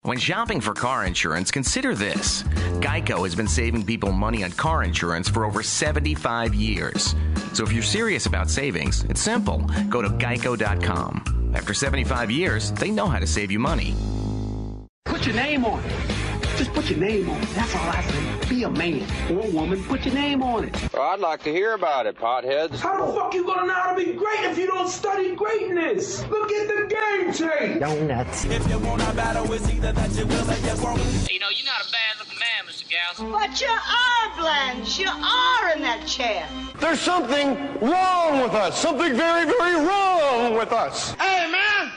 When shopping for car insurance, consider this. Geico has been saving people money on car insurance for over 75 years. So if you're serious about savings, it's simple. Go to geico.com. After 75 years, they know how to save you money. Put your name on it. Just put your name on it. That's all I say. Be a man or a woman. Put your name on it. Well, I'd like to hear about it, potheads. How the fuck you gonna know how to be great if you don't study greatness? Look at the game tape. Donuts. If you want a battle, it's either that you will or you won't. You know, you're not a bad-looking man, Mr. Gals. But you are, Blanche. You are in that chair. There's something wrong with us. Something very, very wrong with us. Hey, man.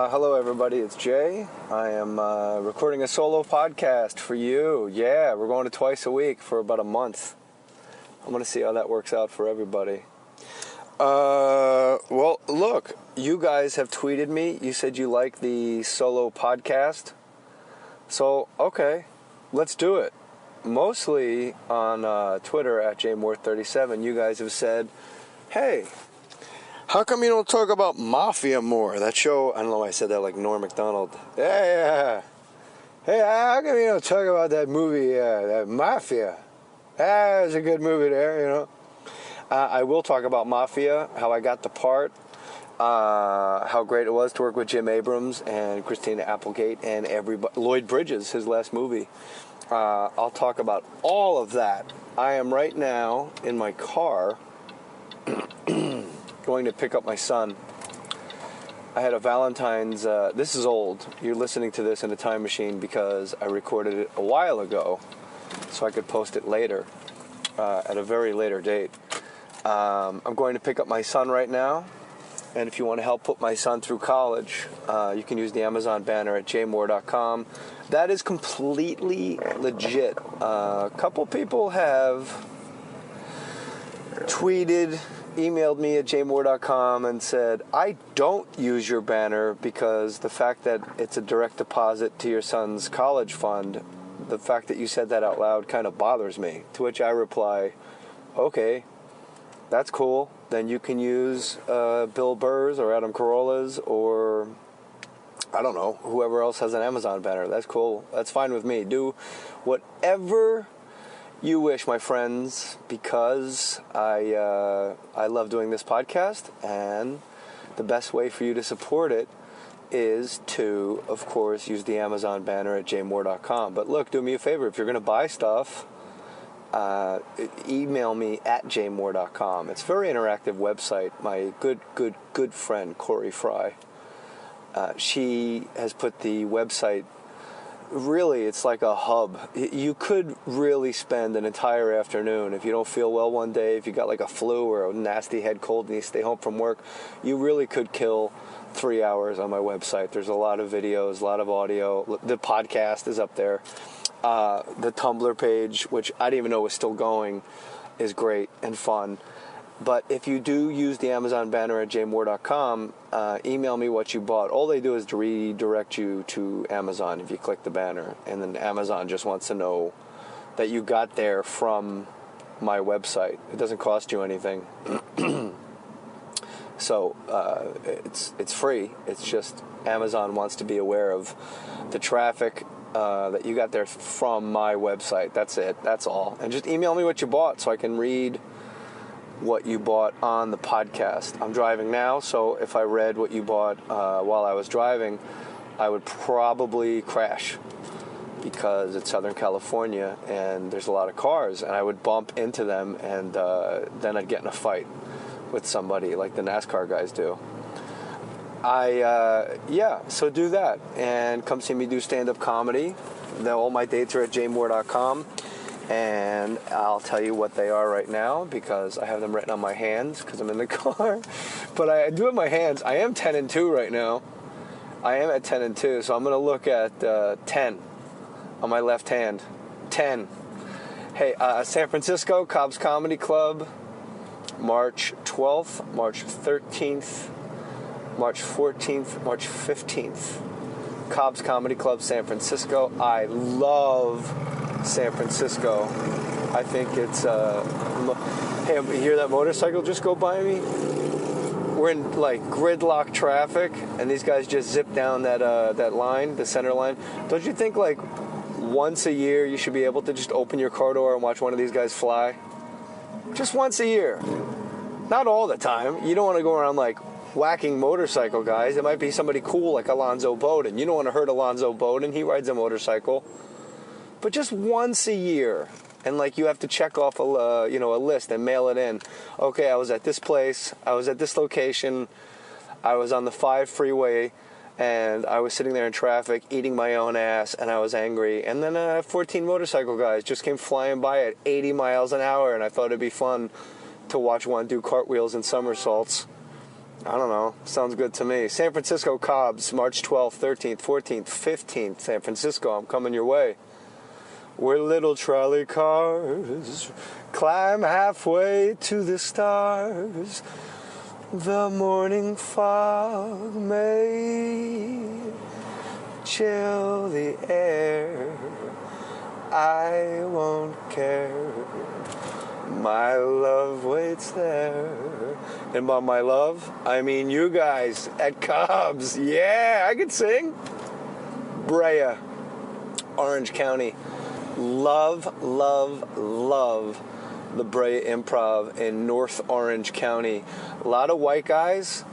Hello everybody, it's Jay. I am recording a solo podcast for you. Yeah, we're going to twice a week for about a month. I'm going to see how that works out for everybody. Well, look, you guys have tweeted me. You said you like the solo podcast. So, okay, let's do it. Mostly on Twitter at Jay Mohr 37, you guys have said, hey, how come you don't talk about Mafia more? That show, I don't know why I said that like Norm Macdonald. Hey, how come you don't talk about that movie, that Mafia? It was a good movie there, you know. I will talk about Mafia, how I got the part, how great it was to work with Jim Abrams and Christina Applegate and everybody. Lloyd Bridges, his last movie. I'll talk about all of that. I am right now in my car going to pick up my son. I had a Valentine's, this is old. You're listening to this in a time machine because I recorded it a while ago so I could post it later, at a very later date. I'm going to pick up my son right now, and if you want to help put my son through college, you can use the Amazon banner at jmohr.com. That is completely legit. A couple people have tweeted, emailed me at jmohr.com and said, I don't use your banner because the fact that it's a direct deposit to your son's college fund, the fact that you said that out loud kind of bothers me. To which I reply, okay, that's cool. Then you can use Bill Burr's or Adam Carolla's or, I don't know, whoever else has an Amazon banner. That's cool. That's fine with me. Do whatever you wish, my friends, because I love doing this podcast, and the best way for you to support it is to, of course, use the Amazon banner at jmohr.com. But look, do me a favor. If you're going to buy stuff, email me at jmohr.com. It's a very interactive website. My good friend, Corey Fry, she has put the website. Really, it's like a hub. You could really spend an entire afternoon if you don't feel well one day, if you got like a flu or a nasty head cold and you stay home from work, you really could kill 3 hours on my website. There's a lot of videos, a lot of audio. The podcast is up there. The Tumblr page, which I didn't even know was still going, is great and fun. But if you do use the Amazon banner at jmohr.com, email me what you bought. All they do is to redirect you to Amazon if you click the banner. And then Amazon just wants to know that you got there from my website. It doesn't cost you anything. So it's free. It's just Amazon wants to be aware of the traffic that you got there from my website. That's it. That's all. And just email me what you bought so I can read what you bought on the podcast. I'm driving now, so if I read what you bought while I was driving, I would probably crash because it's Southern California and there's a lot of cars, and I would bump into them, and then I'd get in a fight with somebody like the NASCAR guys do. So do that and come see me do stand-up comedy. All my dates are at jmohr.com. And I'll tell you what they are right now because I have them written on my hands because I'm in the car. But I do have my hands. I am 10 and 2 right now. I am at 10 and 2, so I'm going to look at 10 on my left hand. 10. Hey, San Francisco, Cobb's Comedy Club, March 12th, March 13th, March 14th, March 15th. Cobb's Comedy Club, San Francisco. I love San Francisco. I think it's... hey, you hear that motorcycle just go by me? We're in, like, gridlock traffic, and these guys just zip down that line, the center line. Don't you think, like, once a year you should be able to just open your car door and watch one of these guys fly? Just once a year. Not all the time. You don't want to go around, like, whacking motorcycle guys. It might be somebody cool like Alonzo Bowden. You don't want to hurt Alonzo Bowden. He rides a motorcycle. But just once a year. And, like, you have to check off a list and mail it in. Okay, I was at this place. I was at this location. I was on the 5 freeway. And I was sitting there in traffic, eating my own ass, and I was angry. And then 14 motorcycle guys just came flying by at 80 miles an hour, and I thought it'd be fun to watch one do cartwheels and somersaults. I don't know. Sounds good to me. San Francisco Cobb's, March 12th, 13th, 14th, 15th. San Francisco, I'm coming your way. We're little trolley cars, climb halfway to the stars. The morning fog may chill the air. I won't care. My love waits there. And by my love, I mean you guys at Cobb's. Yeah, I can sing. Brea, Orange County. Love, love, love the Brea Improv in North Orange County. A lot of white guys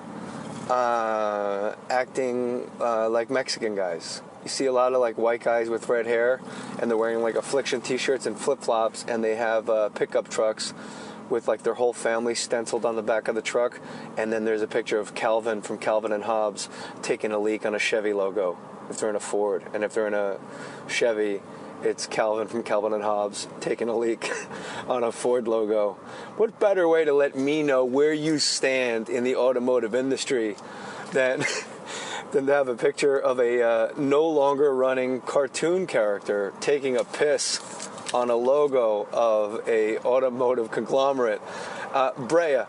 acting like Mexican guys. You see a lot of like white guys with red hair, and they're wearing like Affliction t-shirts and flip-flops, and they have pickup trucks with like their whole family stenciled on the back of the truck, and then there's a picture of Calvin from Calvin and Hobbes taking a leak on a Chevy logo if they're in a Ford, and if they're in a Chevy, it's Calvin from Calvin and Hobbes taking a leak on a Ford logo. What better way to let me know where you stand in the automotive industry than to have a picture of a no longer running cartoon character taking a piss on a logo of a automotive conglomerate. Brea,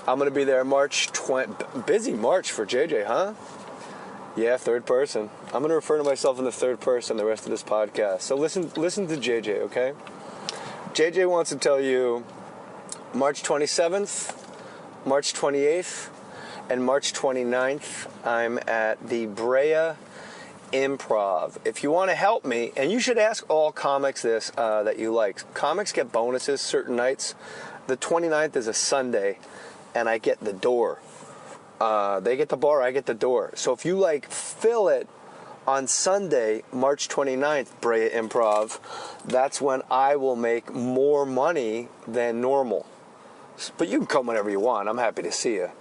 I'm going to be there March 20. Busy March for JJ, huh? Yeah, third person. I'm going to refer to myself in the third person the rest of this podcast. So listen to JJ, okay? JJ wants to tell you March 27th, March 28th, and March 29th, I'm at the Brea Improv. If you want to help me, and you should ask all comics this that you like. Comics get bonuses certain nights. The 29th is a Sunday, and I get the door. They get the bar, I get the door. So if you like fill it on Sunday, March 29th, Brea Improv, that's when I will make more money than normal. But you can come whenever you want. I'm happy to see you.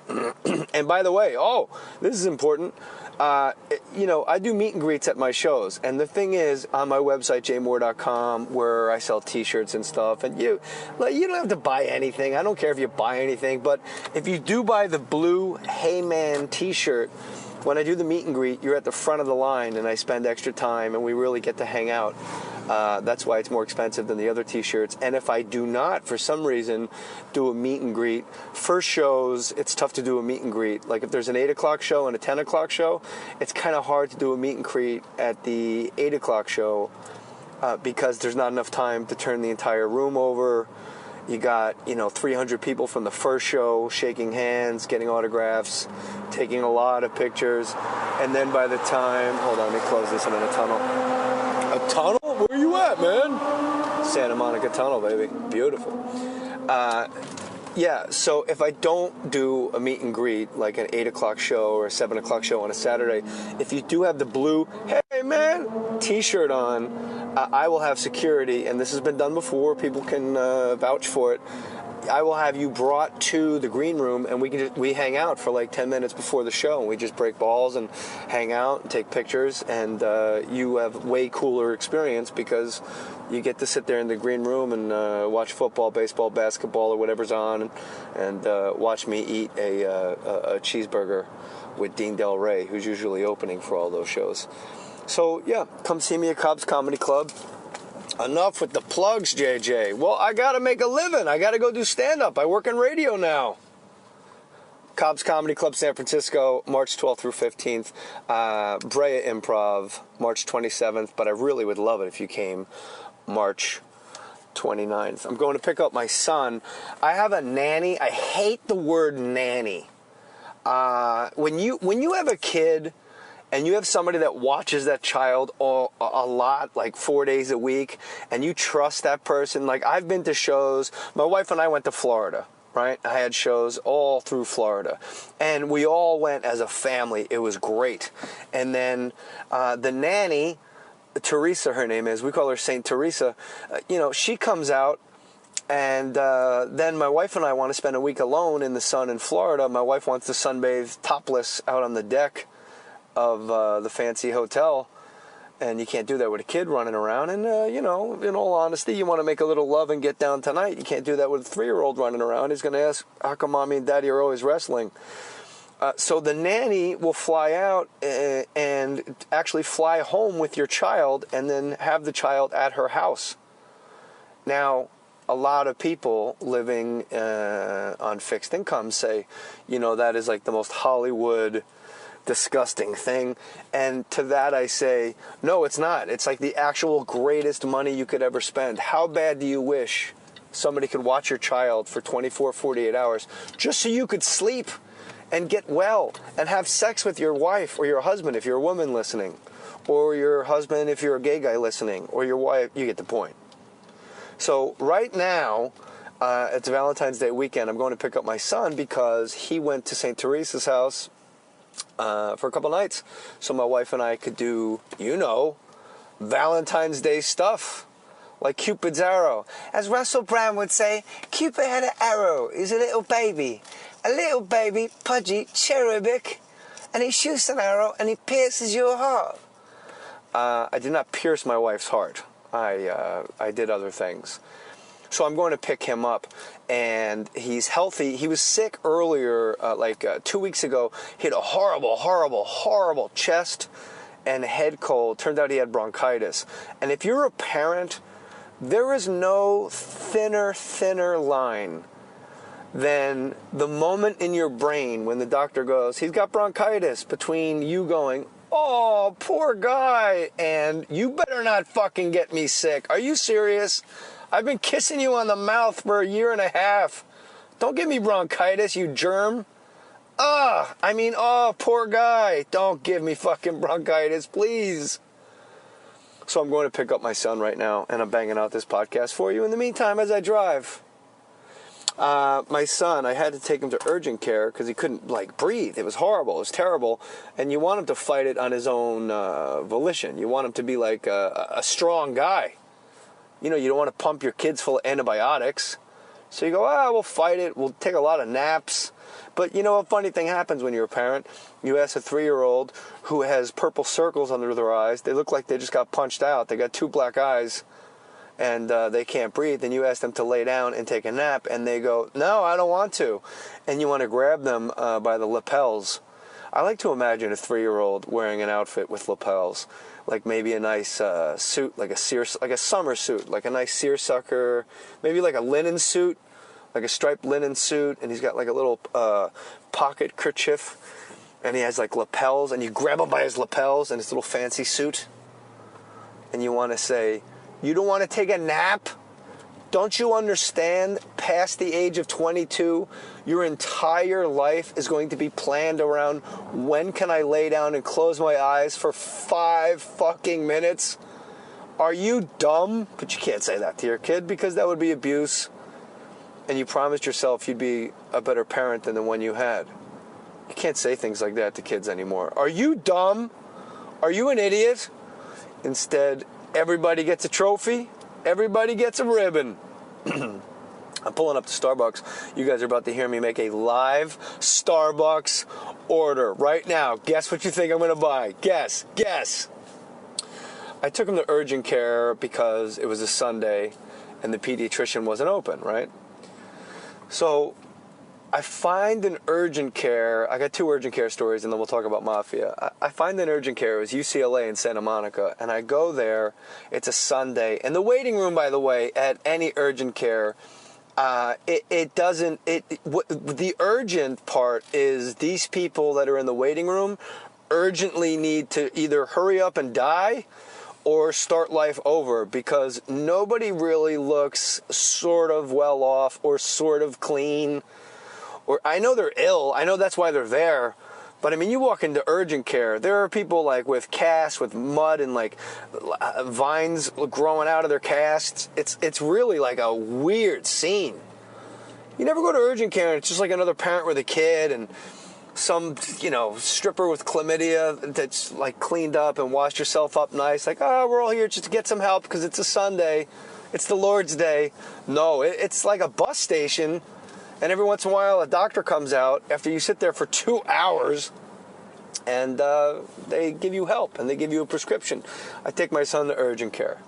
And by the way, this is important. I do meet and greets at my shows. And the thing is, on my website, jaymohr.com, where I sell t-shirts and stuff, and you don't have to buy anything. I don't care if you buy anything. But if you do buy the blue Hey Man t-shirt, when I do the meet and greet, you're at the front of the line, and I spend extra time, and we really get to hang out. That's why it's more expensive than the other t-shirts. And if I do not, for some reason, do a meet and greet, first shows, it's tough to do a meet and greet. Like if there's an 8 o'clock show and a 10 o'clock show, it's kind of hard to do a meet and greet at the 8 o'clock show because there's not enough time to turn the entire room over. You got, 300 people from the first show shaking hands, getting autographs, taking a lot of pictures. And then by the time, hold on, let me close this. I'm in a tunnel. A tunnel? Where you at, man? Santa Monica Tunnel, baby. Beautiful. So if I don't do a meet and greet, like an 8 o'clock show or a 7 o'clock show on a Saturday, if you do have the blue, hey, man, t-shirt on, I will have security, and this has been done before. People can vouch for it. I will have you brought to the green room, and we hang out for like 10 minutes before the show, and we just break balls and hang out and take pictures, and you have way cooler experience because you get to sit there in the green room and watch football, baseball, basketball, or whatever's on, and watch me eat a cheeseburger with Dean Del Rey, who's usually opening for all those shows. So, yeah, come see me at Cobb's Comedy Club. Enough with the plugs, JJ. Well, I got to make a living. I got to go do stand-up. I work in radio now. Cobb's Comedy Club, San Francisco, March 12th through 15th. Brea Improv, March 27th. But I really would love it if you came March 29th. I'm going to pick up my son. I have a nanny. I hate the word nanny. When you have a kid and you have somebody that watches that child a lot, like 4 days a week, and you trust that person, like I've been to shows. My wife and I went to Florida, right? I had shows all through Florida, and we all went as a family. It was great. And then the nanny, Teresa, her name is, we call her Saint Teresa, she comes out, and then my wife and I want to spend a week alone in the sun in Florida. My wife wants to sunbathe topless out on the deck of the fancy hotel, and you can't do that with a kid running around. And, in all honesty, you want to make a little love and get down tonight. You can't do that with a 3-year-old running around. He's going to ask, how come mommy and daddy are always wrestling? So the nanny will fly out and actually fly home with your child and then have the child at her house. Now, a lot of people living on fixed incomes say, that is like the most Hollywood disgusting thing. And to that I say, no, it's not. It's like the actual greatest money you could ever spend. How bad do you wish somebody could watch your child for 24, 48 hours just so you could sleep and get well and have sex with your wife or your husband if you're a woman listening, or your husband if you're a gay guy listening, or your wife? You get the point. So right now, it's Valentine's Day weekend. I'm going to pick up my son because he went to St. Teresa's house for a couple nights. So my wife and I could do, Valentine's Day stuff. Like Cupid's arrow. As Russell Brand would say, Cupid had an arrow. He's a little baby. A little baby, pudgy, cherubic. And he shoots an arrow and he pierces your heart. I did not pierce my wife's heart. I did other things. So I'm going to pick him up, and he's healthy. He was sick earlier, 2 weeks ago. He had a horrible, horrible, horrible chest and head cold. Turned out he had bronchitis. And if you're a parent, there is no thinner line than the moment in your brain when the doctor goes, he's got bronchitis, between you going, oh, poor guy, and you better not fucking get me sick. Are you serious? I've been kissing you on the mouth for a year and a half. Don't give me bronchitis, you germ. Poor guy. Don't give me fucking bronchitis, please. So I'm going to pick up my son right now, and I'm banging out this podcast for you in the meantime as I drive. My son, I had to take him to urgent care because he couldn't, breathe. It was horrible. It was terrible. And you want him to fight it on his own volition. You want him to be like a strong guy. You don't want to pump your kids full of antibiotics. So you go, we'll fight it. We'll take a lot of naps. But a funny thing happens when you're a parent. You ask a 3-year-old who has purple circles under their eyes. They look like they just got punched out. They got 2 black eyes. And they can't breathe, and you ask them to lay down and take a nap, and they go, no, I don't want to. And you want to grab them by the lapels. I like to imagine a 3-year-old wearing an outfit with lapels, like maybe a nice suit, like a summer suit, like a nice seersucker, maybe like a linen suit, like a striped linen suit, and he's got like a little pocket kerchief, and he has like lapels, and you grab him by his lapels and his little fancy suit, and you want to say, you don't want to take a nap? Don't you understand, past the age of 22, your entire life is going to be planned around when can I lay down and close my eyes for 5 fucking minutes? Are you dumb? But you can't say that to your kid because that would be abuse. And you promised yourself you'd be a better parent than the one you had. You can't say things like that to kids anymore. Are you dumb? Are you an idiot? Instead, everybody gets a trophy. Everybody gets a ribbon. I'm pulling up to Starbucks. You guys are about to hear me make a live Starbucks order right now. Guess what you think I'm going to buy? Guess. I took him to urgent care because it was a Sunday and the pediatrician wasn't open, right? So I find an urgent care. I got 2 urgent care stories, and then we'll talk about Mafia. I find an urgent care. It was UCLA in Santa Monica, and I go there. It's a Sunday, and the waiting room, by the way, at any urgent care, the urgent part is these people that are in the waiting room urgently need to either hurry up and die or start life over, because nobody really looks sort of well off or sort of clean. Or I know they're ill. I know that's why they're there. But I mean, you walk into urgent care, there are people like with casts, with mud and like vines growing out of their casts. It's really like a weird scene. You never go to urgent care and it's just like another parent with a kid and some, stripper with chlamydia that's like cleaned up and washed herself up nice. Like, oh, we're all here just to get some help because it's a Sunday. It's the Lord's Day. No, it's like a bus station. And every once in a while, a doctor comes out after you sit there for 2 hours, and they give you help, and they give you a prescription. I take my son to urgent care.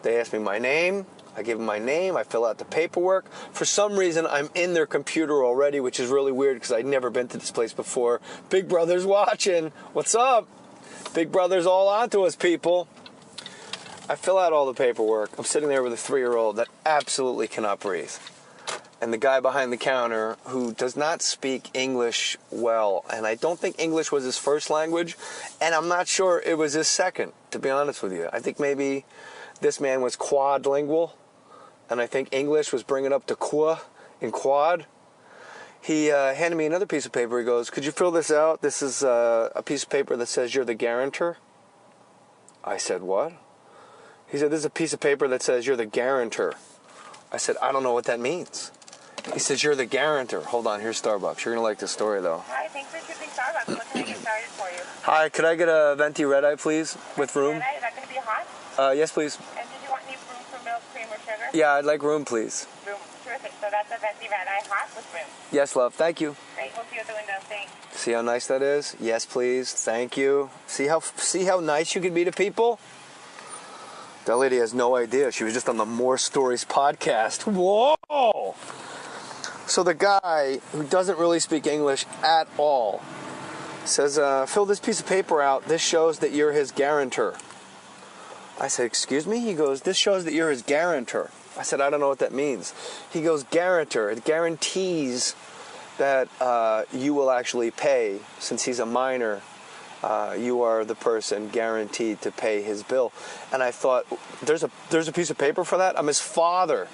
They ask me my name. I give them my name. I fill out the paperwork. For some reason, I'm in their computer already, which is really weird because I'd never been to this place before. Big Brother's watching. What's up? Big Brother's all onto us, people. I fill out all the paperwork. I'm sitting there with a 3-year-old that absolutely cannot breathe. And the guy behind the counter who does not speak English well. And I don't think English was his first language. And I'm not sure it was his second, to be honest with you. I think maybe this man was quadlingual. And I think English was bringing up to qua in quad. He handed me another piece of paper. He goes, could you fill this out? This is a piece of paper that says you're the guarantor. I said, what? He said, this is a piece of paper that says you're the guarantor. I said, I don't know what that means. He says, you're the guarantor. Hold on, here's Starbucks. You're going to like this story, though. Hi, thanks for choosing Starbucks. What can I get started for you? Hi, could I get a venti red eye, please, with room? Red eye, is that going to be hot? Yes, please. And did you want any room for milk, cream, or sugar? Yeah, I'd like room, please. Room, terrific. So that's a venti red eye hot with room. Yes, love. Thank you. Great, we'll see you at the window. Thanks. See how nice that is? Yes, please. Thank you. See how nice you can be to people? That lady has no idea. She was just on the Mohr Stories podcast. Whoa! So the guy who doesn't really speak English at all says, fill this piece of paper out. This shows that you're his guarantor. I said, excuse me? He goes, this shows that you're his guarantor. I said, I don't know what that means. He goes, guarantor. It guarantees that you will actually pay. Since he's a minor, you are the person guaranteed to pay his bill. And I thought, there's a piece of paper for that? I'm his father.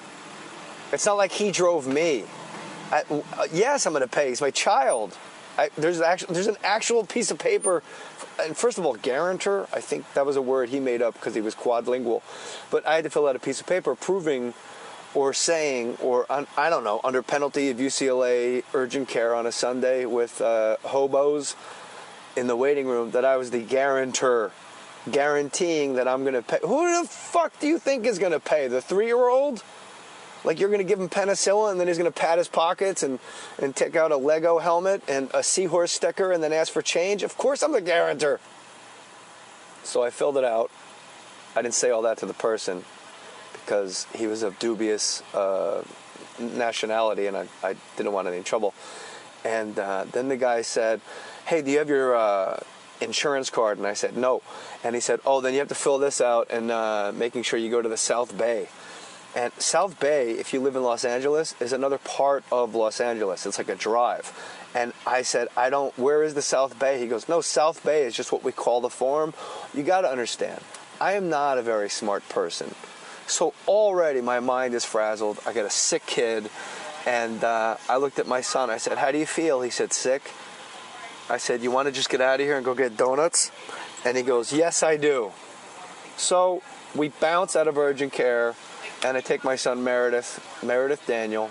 It's not like he drove me. Yes, I'm going to pay. He's my child. There's an actual piece of paper. And first of all, guarantor, I think that was a word he made up because he was quadlingual. But I had to fill out a piece of paper proving or saying, or I don't know, under penalty of UCLA urgent care on a Sunday with hobos in the waiting room, that I was the guarantor, guaranteeing that I'm going to pay. Who the fuck do you think is going to pay? The 3-year-old? Like you're going to give him penicillin and then he's going to pat his pockets and take out a Lego helmet and a seahorse sticker and then ask for change? Of course I'm the guarantor. So I filled it out. I didn't say all that to the person because he was of dubious nationality and I didn't want any trouble. And then the guy said, hey, do you have your insurance card? And I said, no. And he said, oh, then you have to fill this out and making sure you go to the South Bay. And South Bay, if you live in Los Angeles, is another part of Los Angeles. It's like a drive. And I said, where is the South Bay? He goes, no, South Bay is just what we call the form. You got to understand, I am not a very smart person. So already my mind is frazzled. I got a sick kid. And I looked at my son. I said, how do you feel? He said, sick. I said, you want to just get out of here and go get donuts? And he goes, yes, I do. So we bounce out of urgent care. And I take my son Meredith Daniel,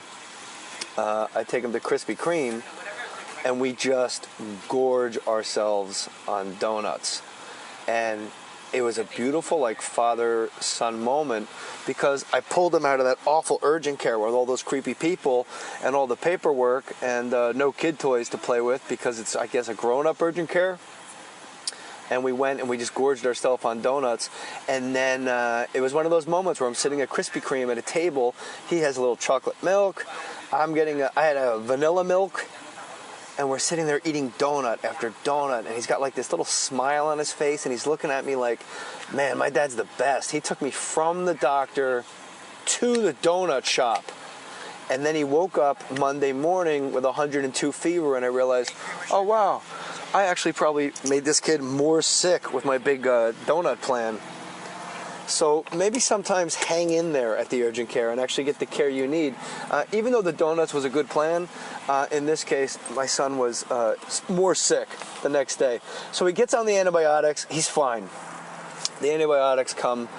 I take him to Krispy Kreme, and we just gorge ourselves on donuts. And it was a beautiful, like, father-son moment because I pulled him out of that awful urgent care with all those creepy people and all the paperwork and no kid toys to play with because it's, I guess, a grown-up urgent care. And we went and we just gorged ourselves on donuts. And then it was one of those moments where I'm sitting at Krispy Kreme at a table. He has a little chocolate milk. I had a vanilla milk, and we're sitting there eating donut after donut, and he's got like this little smile on his face, and he's looking at me like, man, my dad's the best. He took me from the doctor to the donut shop, and then he woke up Monday morning with 102 fever, and I realized, oh wow, I actually probably made this kid more sick with my big donut plan. So maybe sometimes hang in there at the urgent care and actually get the care you need. Even though the donuts was a good plan, in this case, my son was more sick the next day. So he gets on the antibiotics. He's fine. The antibiotics come,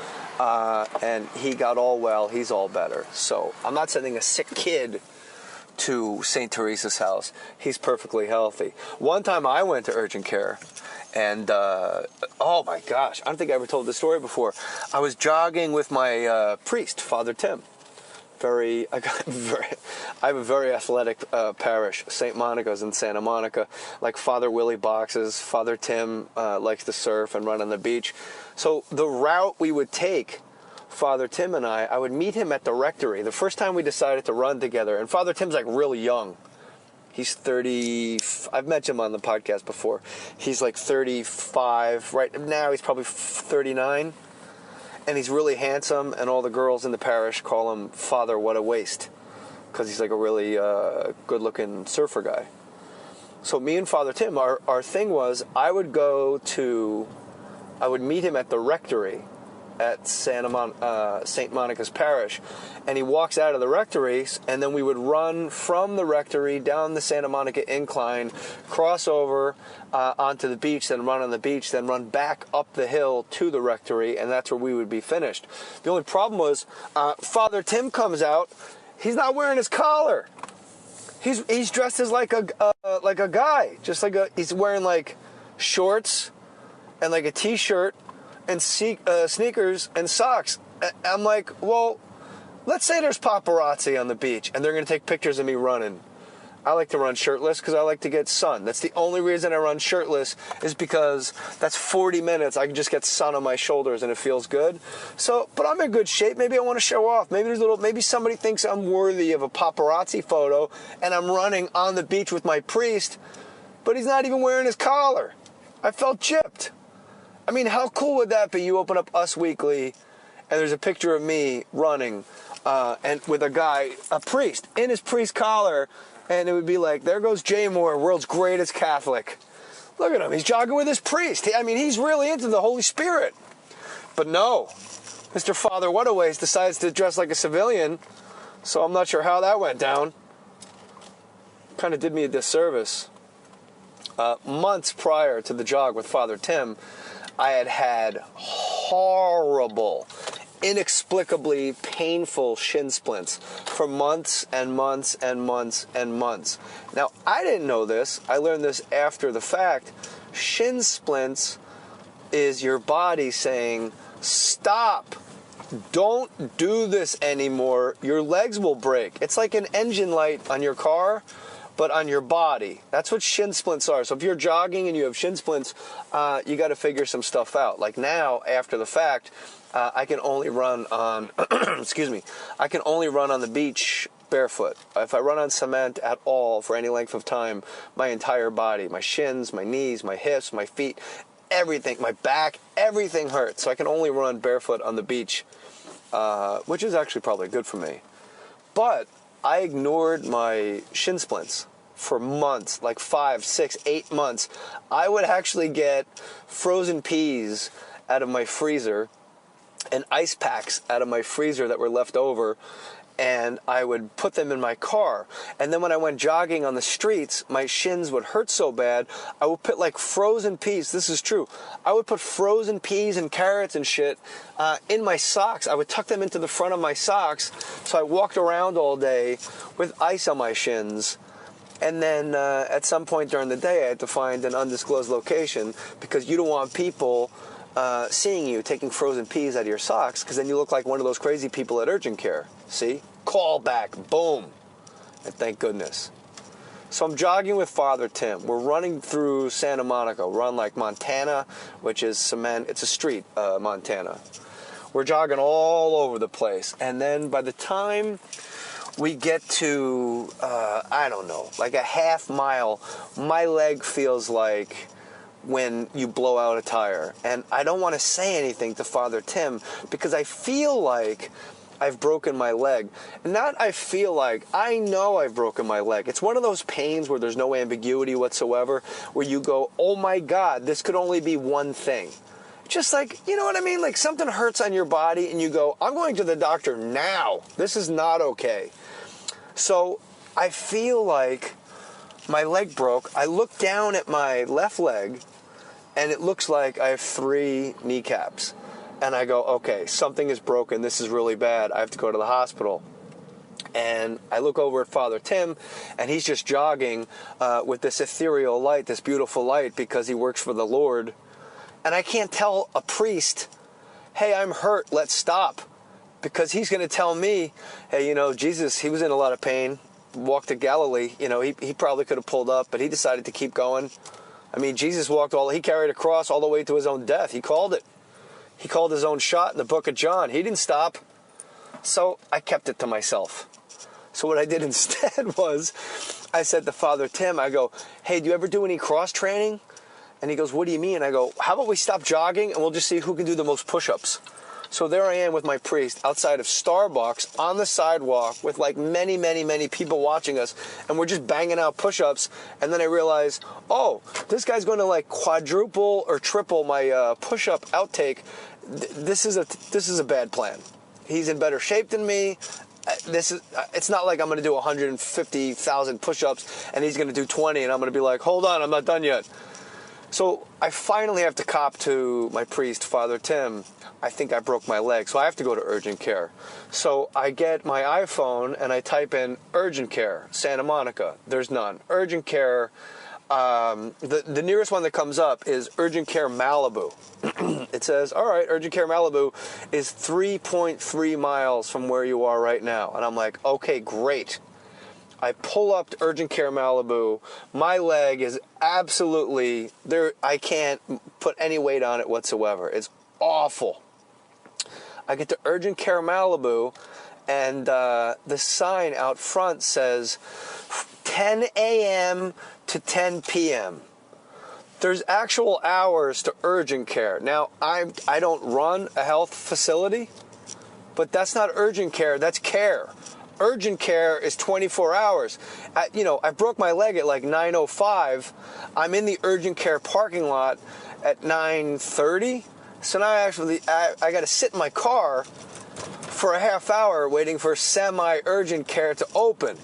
and he got all well. He's all better. So I'm not sending a sick kid to St. Teresa's house. He's perfectly healthy. One time I went to urgent care, and oh my gosh, I don't think I ever told this story before. I was jogging with my priest, Father Tim. I have a very athletic parish. St. Monica's in Santa Monica. Like Father Willie boxes. Father Tim likes to surf and run on the beach. So the route we would take, Father Tim and I would meet him at the rectory. The first time we decided to run together, and Father Tim's like really young. He's 30, I've mentioned him on the podcast before. He's like 35, right now he's probably 39. And he's really handsome, and all the girls in the parish call him Father What a Waste, because he's like a really good-looking surfer guy. So me and Father Tim, our thing was, I would meet him at the rectory at St. Monica's Parish, and he walks out of the rectory, and then we would run from the rectory down the Santa Monica incline, cross over onto the beach, then run on the beach, then run back up the hill to the rectory, and that's where we would be finished. The only problem was Father Tim comes out, he's not wearing his collar. He's dressed as like a guy, just like he's wearing like shorts and like a t-shirt and sneakers and socks. I'm like, well, let's say there's paparazzi on the beach and they're going to take pictures of me running. I like to run shirtless because I like to get sun. That's the only reason I run shirtless, is because that's 40 minutes. I can just get sun on my shoulders and it feels good. So, but I'm in good shape. Maybe I want to show off. Maybe somebody thinks I'm worthy of a paparazzi photo and I'm running on the beach with my priest, but he's not even wearing his collar. I felt gypped. I mean, how cool would that be? You open up Us Weekly, and there's a picture of me running, and with a guy, a priest, in his priest collar, and it would be like, there goes Jay Mohr, world's greatest Catholic. Look at him, he's jogging with his priest. I mean, he's really into the Holy Spirit. But no, Mr. Father Whataways decides to dress like a civilian, so I'm not sure how that went down. Kind of did me a disservice. Months prior to the jog with Father Tim, I had horrible, inexplicably painful shin splints for months and months and months and months. Now, I didn't know this. I learned this after the fact. Shin splints is your body saying, stop. Don't do this anymore. Your legs will break. It's like an engine light on your car, but on your body. That's what shin splints are. So if you're jogging and you have shin splints, you got to figure some stuff out. Like now, after the fact, I can only run on, I can only run on the beach barefoot. If I run on cement at all for any length of time, my entire body, my shins, my knees, my hips, my feet, everything, my back, everything hurts. So I can only run barefoot on the beach, which is actually probably good for me. But I ignored my shin splints for months, like 5, 6, 8 months. I would actually get frozen peas out of my freezer and ice packs out of my freezer that were left over, and I would put them in my car. And then when I went jogging on the streets, my shins would hurt so bad, I would put like frozen peas, this is true, I would put frozen peas and carrots and shit in my socks. I would tuck them into the front of my socks, so I walked around all day with ice on my shins. And then at some point during the day, I had to find an undisclosed location, because you don't want people seeing you taking frozen peas out of your socks, because then you look like one of those crazy people at urgent care. See? Call back. Boom. And thank goodness. So I'm jogging with Father Tim. We're running through Santa Monica. We're on like Montana, which is cement. It's a street, Montana. We're jogging all over the place. And then by the time we get to, I don't know, like a half mile, my leg feels like when you blow out a tire. And I don't want to say anything to Father Tim because I feel like I've broken my leg. Not I feel like, I know I've broken my leg. It's one of those pains where there's no ambiguity whatsoever, where you go, oh my God, this could only be one thing. Just like, you know what I mean? Like something hurts on your body and you go, I'm going to the doctor now. This is not okay. So I feel like my leg broke. I look down at my left leg and it looks like I have 3 kneecaps. And I go, okay, something is broken. This is really bad. I have to go to the hospital. And I look over at Father Tim, and he's just jogging with this ethereal light, this beautiful light, because he works for the Lord. And I can't tell a priest, hey, I'm hurt, let's stop. Because he's going to tell me, hey, you know, Jesus, he was in a lot of pain, walked to Galilee. You know, he probably could have pulled up, but he decided to keep going. I mean, Jesus he carried a cross all the way to his own death. He called it. He called his own shot in the book of John. He didn't stop. So I kept it to myself. So what I did instead was I said to Father Tim, I go, hey, do you ever do any cross training? And he goes, what do you mean? I go, how about we stop jogging and we'll just see who can do the most push-ups? So there I am with my priest outside of Starbucks on the sidewalk with like many, many, many people watching us. And we're just banging out push-ups. And then I realize, oh, this guy's going to like quadruple or triple my push-up outtake. This is a bad plan. He's in better shape than me. It's not like I'm going to do 150,000 push-ups and he's going to do 20 and I'm going to be like, hold on, I'm not done yet. So I finally have to cop to my priest, Father Tim. I think I broke my leg, so I have to go to urgent care. So I get my iPhone and I type in urgent care, Santa Monica. There's none. Urgent care, the nearest one that comes up is urgent care Malibu. It says, all right, urgent care Malibu is 3.3 miles from where you are right now. And I'm like, okay, great. I pull up to urgent care Malibu. My leg is absolutely there. I can't put any weight on it whatsoever. It's awful. I get to urgent care Malibu, and the sign out front says 10 a.m. to 10 p.m. There's actual hours to urgent care. Now, I don't run a health facility, but that's not urgent care. That's care. Urgent care is 24 hours. I broke my leg at like 9:05. I'm in the urgent care parking lot at 9:30. So now I got to sit in my car for a half hour waiting for semi-urgent care to open.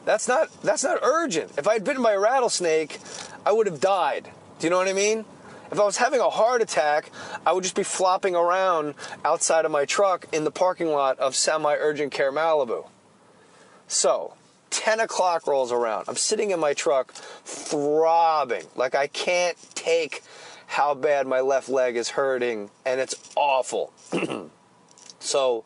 That's not urgent. If I had bitten by a rattlesnake, I would have died. Do you know what I mean? If I was having a heart attack, I would just be flopping around outside of my truck in the parking lot of semi-urgent care Malibu. So, 10 o'clock rolls around. I'm sitting in my truck throbbing. Like I can't take how bad my left leg is hurting, and it's awful. So,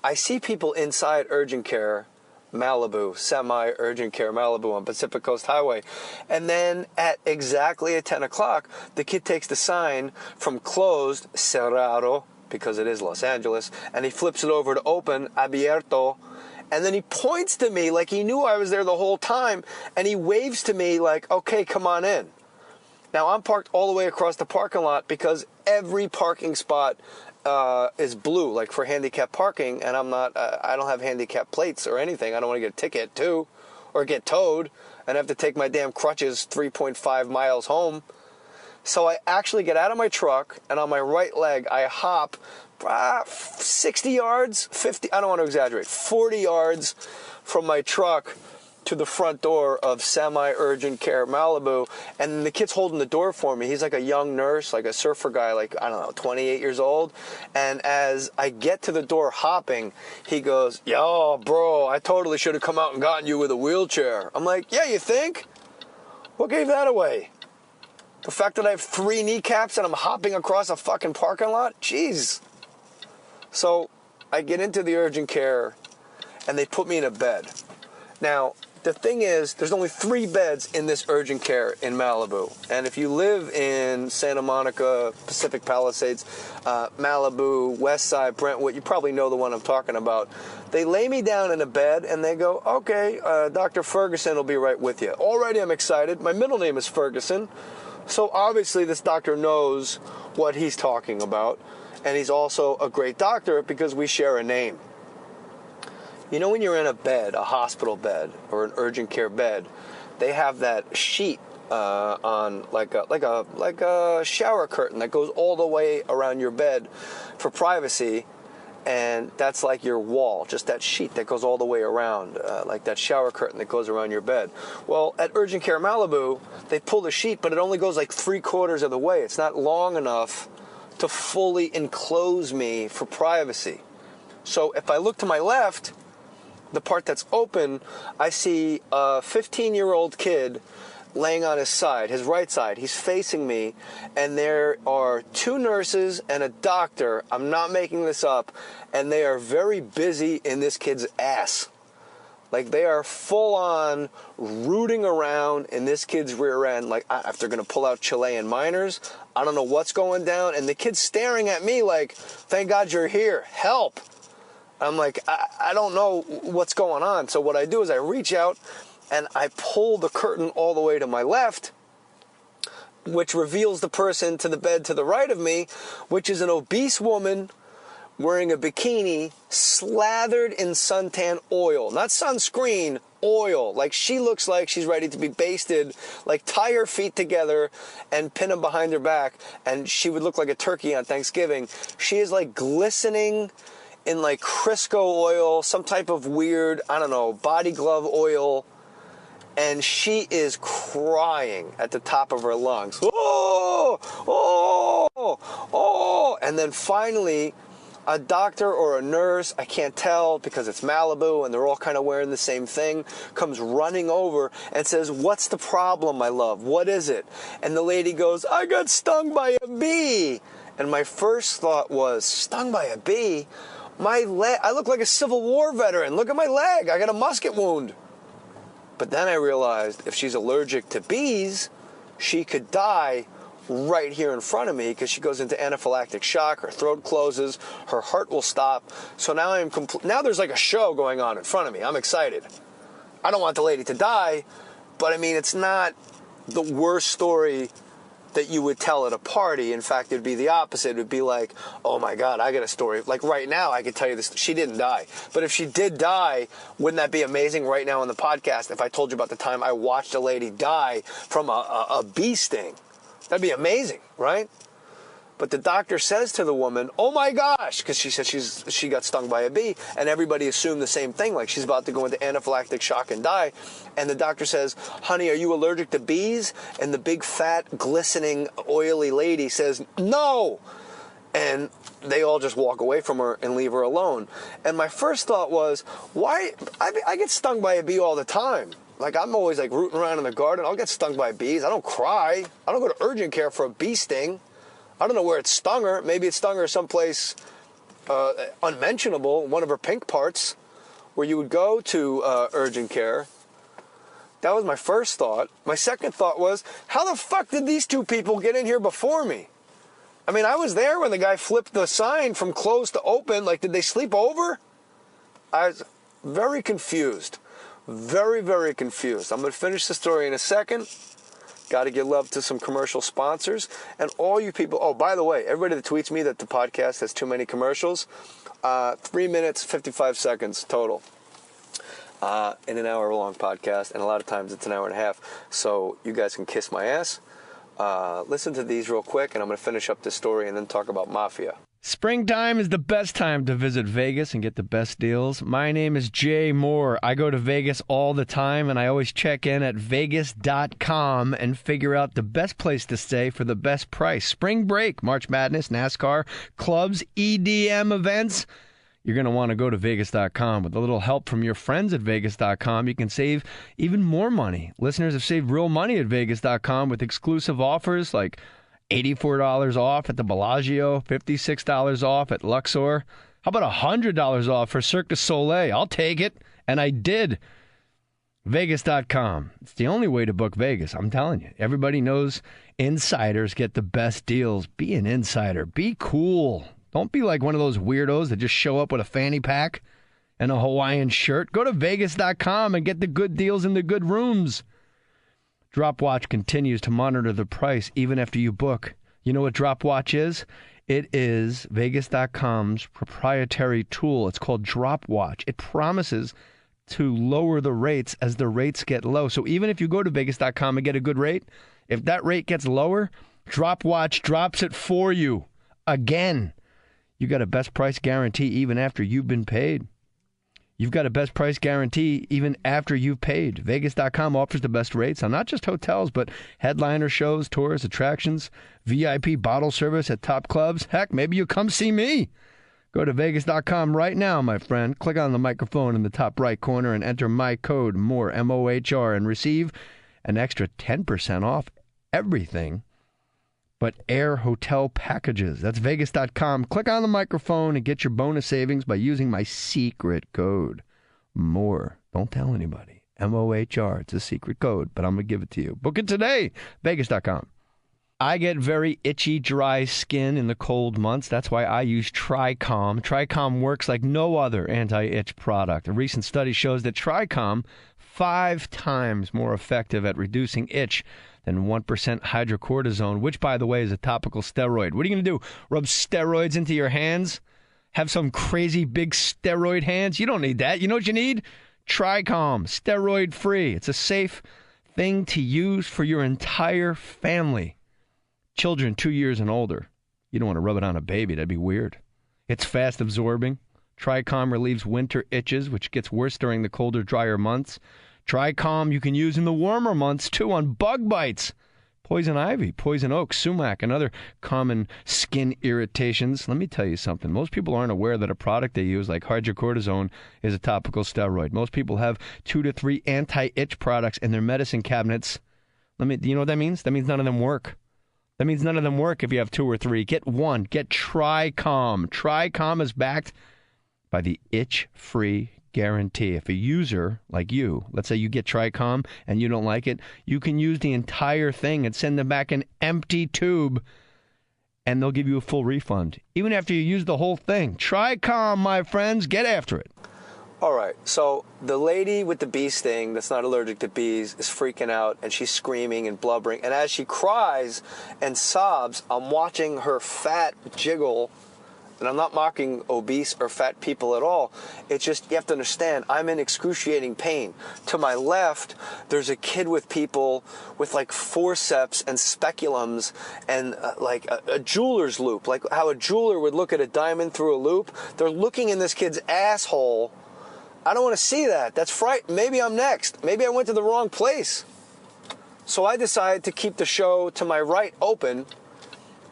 I see people inside urgent care Malibu, semi-urgent care Malibu on Pacific Coast Highway. And then at exactly at 10 o'clock, the kid takes the sign from closed, cerrado, because it is Los Angeles, and he flips it over to open, abierto. And then he points to me like he knew I was there the whole time, and he waves to me like, okay, come on in. Now, I'm parked all the way across the parking lot because every parking spot is blue, like for handicap parking, and I don't have handicap plates or anything. I don't want to get a ticket, too, or get towed and have to take my damn crutches 3.5 miles home. So I actually get out of my truck, and on my right leg, I hop 60 yards, 50, I don't want to exaggerate, 40 yards from my truck to the front door of semi-urgent care Malibu, and the kid's holding the door for me. He's like a young nurse, like a surfer guy, like, I don't know, 28 years old. And as I get to the door hopping, he goes, yo, bro, I totally should have come out and gotten you with a wheelchair. I'm like, yeah, you think? What gave that away? The fact that I have 3 kneecaps and I'm hopping across a fucking parking lot? Jeez. So I get into the urgent care and they put me in a bed. Now, the thing is, there's only 3 beds in this urgent care in Malibu. And if you live in Santa Monica, Pacific Palisades, Malibu, West Side, Brentwood, you probably know the one I'm talking about. They lay me down in a bed and they go, okay, Dr. Ferguson will be right with you. Already I'm excited. My middle name is Ferguson. So obviously this doctor knows what he's talking about. And he's also a great doctor because we share a name. You know, when you're in a bed, a hospital bed or an urgent care bed, they have that sheet on like a shower curtain that goes all the way around your bed for privacy, and that's like your wall, just that sheet that goes all the way around, like that shower curtain that goes around your bed. Well, at Urgent Care Malibu, they pull the sheet, but it only goes like 3/4 of the way. It's not long enough to fully enclose me for privacy. So if I look to my left, the part that's open, I see a 15-year-old kid laying on his side, his right side. He's facing me, and there are 2 nurses and a doctor. I'm not making this up, and they are very busy in this kid's ass. Like, they are full-on rooting around in this kid's rear end, like if they're going to pull out Chilean minors. I don't know what's going down, and the kid's staring at me like, thank God you're here, help. I'm like, I don't know what's going on. So what I do is I reach out and I pull the curtain all the way to my left, which reveals the person to the bed to the right of me, which is an obese woman wearing a bikini slathered in suntan oil. Not sunscreen, oil. Like, she looks like she's ready to be basted. Like, tie her feet together and pin them behind her back, and she would look like a turkey on Thanksgiving. She is like glistening in like Crisco oil, some type of weird, I don't know, body glove oil, and she is crying at the top of her lungs. Oh, oh, oh. And then finally, a doctor or a nurse, I can't tell because it's Malibu and they're all kind of wearing the same thing, comes running over and says, what's the problem, my love? What is it? And the lady goes, I got stung by a bee. And my first thought was, stung by a bee? My leg, I look like a Civil War veteran. Look at my leg. I got a musket wound. But then I realized if she's allergic to bees, she could die right here in front of me because she goes into anaphylactic shock. Her throat closes. Her heart will stop. So now now there's like a show going on in front of me. I'm excited. I don't want the lady to die, but I mean, it's not the worst story that you would tell at a party. In fact, it'd be the opposite. It would be like, oh my God, I got a story. Like right now, I could tell you this. She didn't die. But if she did die, wouldn't that be amazing right now on the podcast if I told you about the time I watched a lady die from a bee sting? That'd be amazing, right? But the doctor says to the woman, oh my gosh, because she said she got stung by a bee, and everybody assumed the same thing, like she's about to go into anaphylactic shock and die. And the doctor says, honey, are you allergic to bees? And the big, fat, glistening, oily lady says, no. And they all just walk away from her and leave her alone. And my first thought was, why? I get stung by a bee all the time. Like, I'm always like rooting around in the garden. I'll get stung by bees. I don't cry. I don't go to urgent care for a bee sting. I don't know where it stung her. Maybe it stung her someplace unmentionable, one of her pink parts, where you would go to urgent care. That was my first thought. My second thought was, how the fuck did these 2 people get in here before me? I mean, I was there when the guy flipped the sign from closed to open. Like, did they sleep over? I was very confused. Very, very confused. I'm going to finish the story in a second. Got to give love to some commercial sponsors. And all you people, oh, by the way, everybody that tweets me that the podcast has too many commercials, 3 minutes, 55 seconds total in an hour-long podcast. And a lot of times it's an hour and a half. So you guys can kiss my ass. Listen to these real quick, and I'm going to finish up this story and then talk about mafia. Springtime is the best time to visit Vegas and get the best deals. My name is Jay Mohr. I go to Vegas all the time, and I always check in at Vegas.com and figure out the best place to stay for the best price. Spring break, March Madness, NASCAR, clubs, EDM events. You're going to want to go to Vegas.com. With a little help from your friends at Vegas.com, you can save even more money. Listeners have saved real money at Vegas.com with exclusive offers like $84 off at the Bellagio, $56 off at Luxor. How about $100 off for Cirque du Soleil? I'll take it. And I did. Vegas.com. It's the only way to book Vegas, I'm telling you. Everybody knows insiders get the best deals. Be an insider. Be cool. Don't be like one of those weirdos that just show up with a fanny pack and a Hawaiian shirt. Go to Vegas.com and get the good deals in the good rooms. Dropwatch continues to monitor the price even after you book. You know what Dropwatch is? It is Vegas.com's proprietary tool. It's called Dropwatch. It promises to lower the rates as the rates get low. So even if you go to Vegas.com and get a good rate, if that rate gets lower, Dropwatch drops it for you. Again, you got a best price guarantee even after you've been paid. You've got a best price guarantee even after you've paid. Vegas.com offers the best rates on not just hotels, but headliner shows, tours, attractions, VIP bottle service at top clubs. Heck, maybe you come see me. Go to Vegas.com right now, my friend. Click on the microphone in the top right corner and enter my code, Mohr, M-O-H-R, and receive an extra 10% off everything but air hotel packages. That's Vegas.com. Click on the microphone and get your bonus savings by using my secret code, Mohr. Don't tell anybody. M-O-H-R. It's a secret code, but I'm going to give it to you. Book it today. Vegas.com. I get very itchy, dry skin in the cold months. That's why I use Tricom. Tricom works like no other anti-itch product. A recent study shows that Tricom 5 times more effective at reducing itch than 1% hydrocortisone, which, by the way, is a topical steroid. What are you going to do? Rub steroids into your hands? Have some crazy big steroid hands? You don't need that. You know what you need? Tricom, steroid-free. It's a safe thing to use for your entire family. Children 2 years and older. You don't want to rub it on a baby. That'd be weird. It's fast absorbing. Tricom relieves winter itches, which gets worse during the colder, drier months. Tricom you can use in the warmer months, too, on bug bites. Poison ivy, poison oak, sumac, and other common skin irritations. Let me tell you something. Most people aren't aware that a product they use, like hydrocortisone, is a topical steroid. Most people have 2 to 3 anti-itch products in their medicine cabinets. Do you know what that means? That means none of them work. That means none of them work if you have 2 or 3. Get one. Get Tricom. Tricom is backed by the itch-free guarantee. If a user like you, let's say you get Tricom and you don't like it, you can use the entire thing and send them back an empty tube, and they'll give you a full refund, even after you use the whole thing. Tricom, my friends. Get after it. All right, so the lady with the bee sting that's not allergic to bees is freaking out, and she's screaming and blubbering. And as she cries and sobs, I'm watching her fat jiggle. And I'm not mocking obese or fat people at all. It's just, you have to understand, I'm in excruciating pain. To my left, there's a kid with people with like forceps and speculums and like a jeweler's loop. Like how a jeweler would look at a diamond through a loop. They're looking in this kid's asshole. I don't want to see that. That's frightening. Maybe I'm next. Maybe I went to the wrong place. So I decided to keep the show to my right open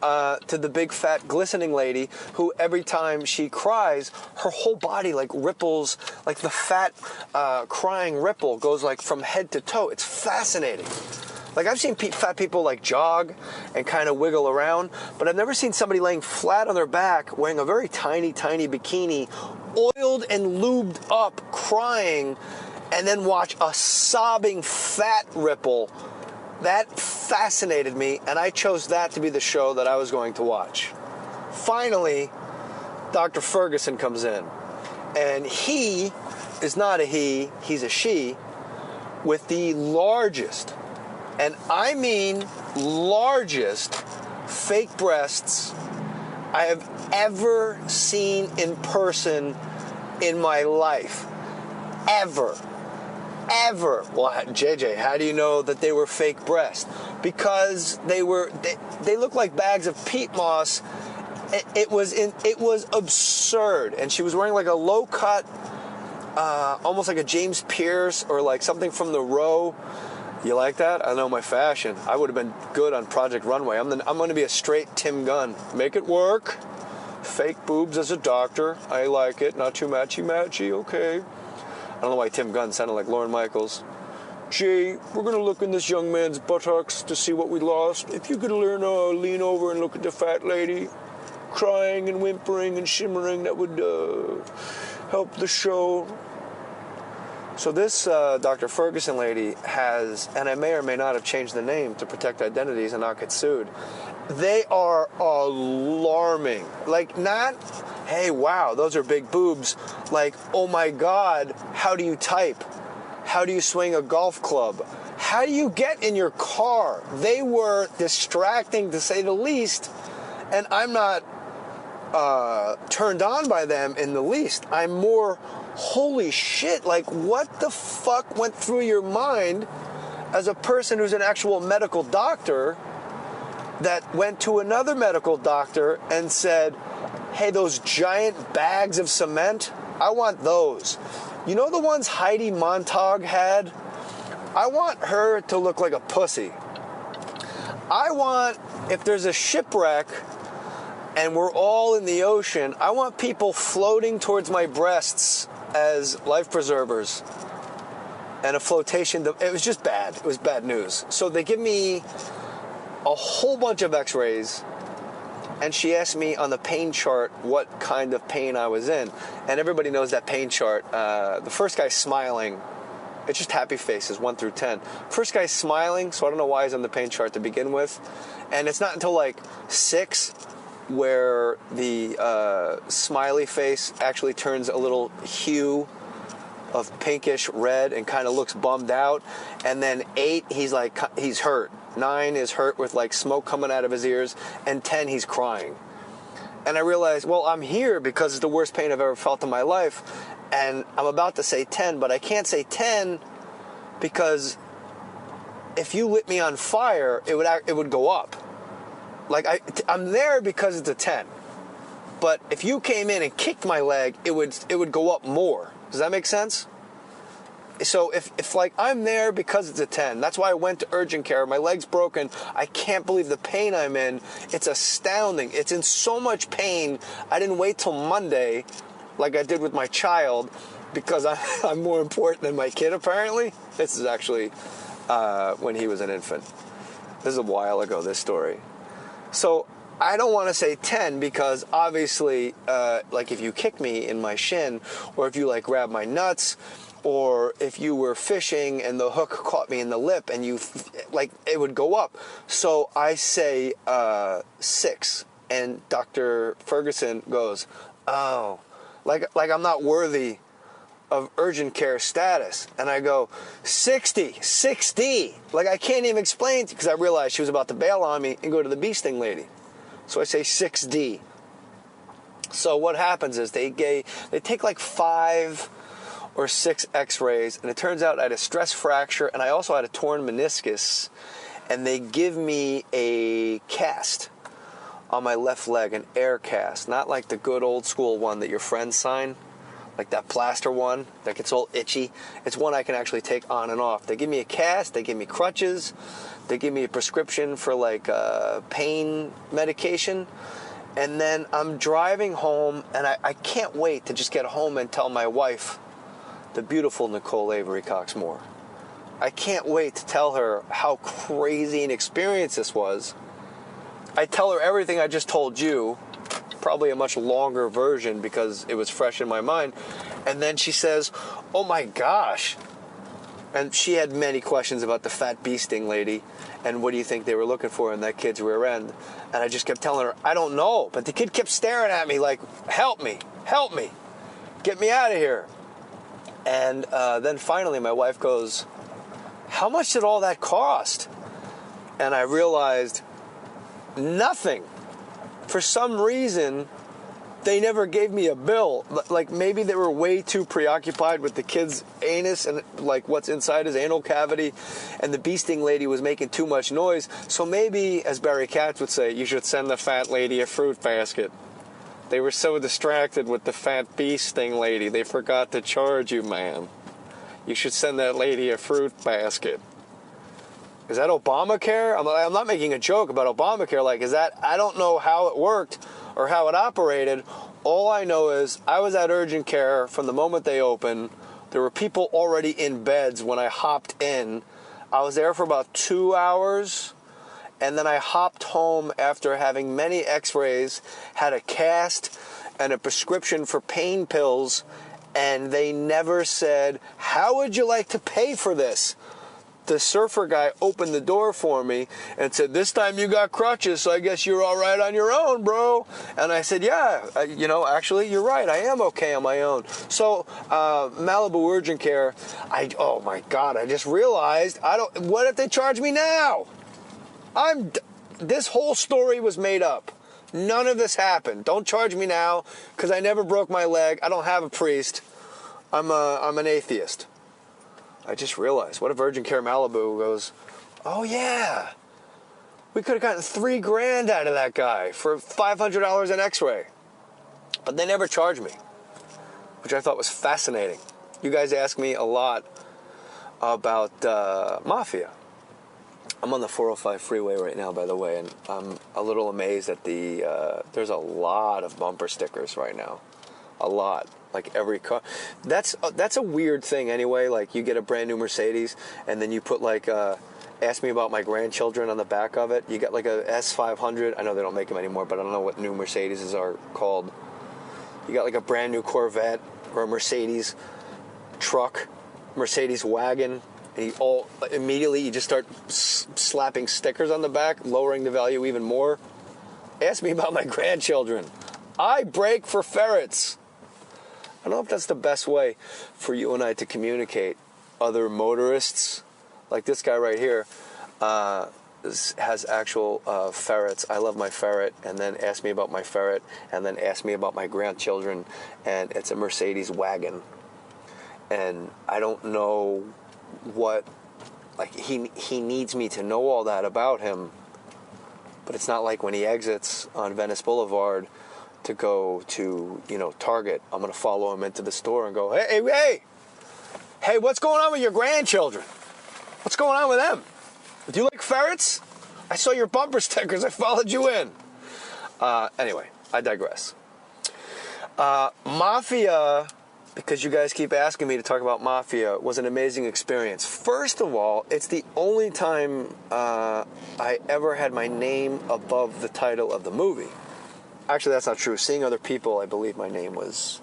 to the big fat glistening lady who every time she cries, her whole body like ripples, like the fat crying ripple goes like from head to toe. It's fascinating. Like I've seen fat people like jog and kind of wiggle around, but I've never seen somebody laying flat on their back wearing a very tiny, tiny bikini, oiled and lubed up, crying, and then watch a sobbing fat ripple. That fascinated me, and I chose that to be the show that I was going to watch. Finally, Dr. Ferguson comes in, and he is not a he, he's a she, with the largest, and I mean largest, fake breasts I have ever seen in person in my life. Ever. Well, JJ, how do you know that they were fake breasts? Because they looked like bags of peat moss. It was absurd. And she was wearing like a low cut, almost like a James Pierce or like something from The Row. You like that? I know my fashion. I would have been good on Project Runway. I'm going to be a straight Tim Gunn. Make it work. Fake boobs as a doctor. I like it. Not too matchy, okay. I don't know why Tim Gunn sounded like Lorne Michaels. Jay, we're going to look in this young man's buttocks to see what we lost. If you could lean over and look at the fat lady, crying and whimpering and shimmering, that would help the show. So this Dr. Ferguson lady has, and I may or may not have changed the name to protect identities and not get sued. They are alarming. Like, not, hey, wow, those are big boobs. Like, oh my God, how do you type? How do you swing a golf club? How do you get in your car? They were distracting, to say the least, and I'm not turned on by them in the least. I'm more, holy shit, like, what the fuck went through your mind as a person who's an actual medical doctor that went to another medical doctor and said, hey, those giant bags of cement, I want those. You know the ones Heidi Montag had? I want her to look like a pussy. I want, if there's a shipwreck and we're all in the ocean, I want people floating towards my breasts as life preservers and a flotation. It was just bad. It was bad news. So they give me a whole bunch of x-rays, and she asked me on the pain chart what kind of pain I was in. And everybody knows that pain chart. The first guy's smiling. It's just happy faces, 1 through 10. First guy's smiling, so I don't know why he's on the pain chart to begin with. And it's not until like 6 where the smiley face actually turns a little hue of pinkish red and kind of looks bummed out. And then 8, he's hurt. 9 is hurt with like smoke coming out of his ears. And 10, he's crying. And I realized, well, I'm here because it's the worst pain I've ever felt in my life. And I'm about to say 10, but I can't say 10 because if you lit me on fire, it would go up. Like, I'm there because it's a 10. But if you came in and kicked my leg, it would go up more. Does that make sense? So if like I'm there because it's a 10, that's why I went to urgent care. My leg's broken. I can't believe the pain I'm in. It's astounding. It's in so much pain. I didn't wait till Monday like I did with my child because I'm more important than my kid, apparently. This is actually when he was an infant. This is a while ago, this story. So I don't want to say 10 because obviously, like if you kick me in my shin or if you like grab my nuts or if you were fishing and the hook caught me in the lip and it would go up. So I say 6 and Dr. Ferguson goes, oh, like I'm not worthy of urgent care status. And I go, 60. Like I can't even explain because I realized she was about to bail on me and go to the bee sting lady. So I say 6D. So what happens is they take like 5 or 6 x-rays, and it turns out I had a stress fracture, and I also had a torn meniscus, and they give me a cast on my left leg, an air cast, not like the good old school one that your friends sign, like that plaster one that gets all itchy. It's one I can actually take on and off. They give me a cast, they give me crutches, they give me a prescription for like pain medication, and then I'm driving home, and I can't wait to just get home and tell my wife, the beautiful Nicole Avery Cox Mohr. I can't wait to tell her how crazy an experience this was. I tell her everything I just told you, probably a much longer version because it was fresh in my mind. And then she says, oh my gosh. And she had many questions about the fat bee sting lady and what do you think they were looking for in that kid's rear end. And I just kept telling her, I don't know. But the kid kept staring at me like, help me, get me out of here. And then finally my wife goes, how much did all that cost? And I realized nothing. For some reason, they never gave me a bill. Like maybe they were way too preoccupied with the kid's anus and like what's inside his anal cavity, and the bee sting lady was making too much noise. So maybe, as Barry Katz would say, you should send the fat lady a fruit basket. They were so distracted with the fat bee sting lady, they forgot to charge you, ma'am. You should send that lady a fruit basket. Is that Obamacare? I'm not making a joke about Obamacare. Like, is that, I don't know how it worked or how it operated. All I know is I was at urgent care from the moment they opened. There were people already in beds when I hopped in. I was there for about 2 hours. And then I hopped home after having many x-rays, had a cast and a prescription for pain pills, And they never said, how would you like to pay for this? The surfer guy opened the door for me and said, this time you got crutches, so I guess you're all right on your own, bro. And I said, yeah, actually, you're right. I am okay on my own. So, Malibu Urgent Care, oh my God, I just realized, what if they charge me now? This whole story was made up. None of this happened. Don't charge me now, because I never broke my leg. I don't have a priest. I'm an atheist. I just realized, what if Urgent Care Malibu goes, oh yeah, we could have gotten $3,000 out of that guy for $500 an x-ray. But they never charged me, which I thought was fascinating. You guys ask me a lot about Mafia. I'm on the 405 freeway right now, by the way, and I'm a little amazed at there's a lot of bumper stickers right now. A lot. Like every car. That's a weird thing anyway. Like you get a brand new Mercedes and then you put like ask me about my grandchildren on the back of it. You got like a S500. I know they don't make them anymore, but I don't know what new Mercedes are called. You got like a brand new Corvette or a Mercedes truck, Mercedes wagon, and immediately you just start slapping stickers on the back, lowering the value even more. Ask me about my grandchildren. I brake for ferrets. I don't know if that's the best way for you and I to communicate. Other motorists, like this guy right here, has actual ferrets. I love my ferret, and then ask me about my ferret, and then ask me about my grandchildren, and it's a Mercedes wagon. And I don't know what, like he needs me to know all that about him, but it's not like when he exits on Venice Boulevard to go to, Target, I'm going to follow him into the store and go, hey, what's going on with your grandchildren? What's going on with them? Do you like ferrets? I saw your bumper stickers. I followed you in. Anyway, I digress. Mafia, because you guys keep asking me to talk about Mafia, was an amazing experience. First of all, it's the only time I ever had my name above the title of the movie. Actually, that's not true. Seeing Other People, I believe my name was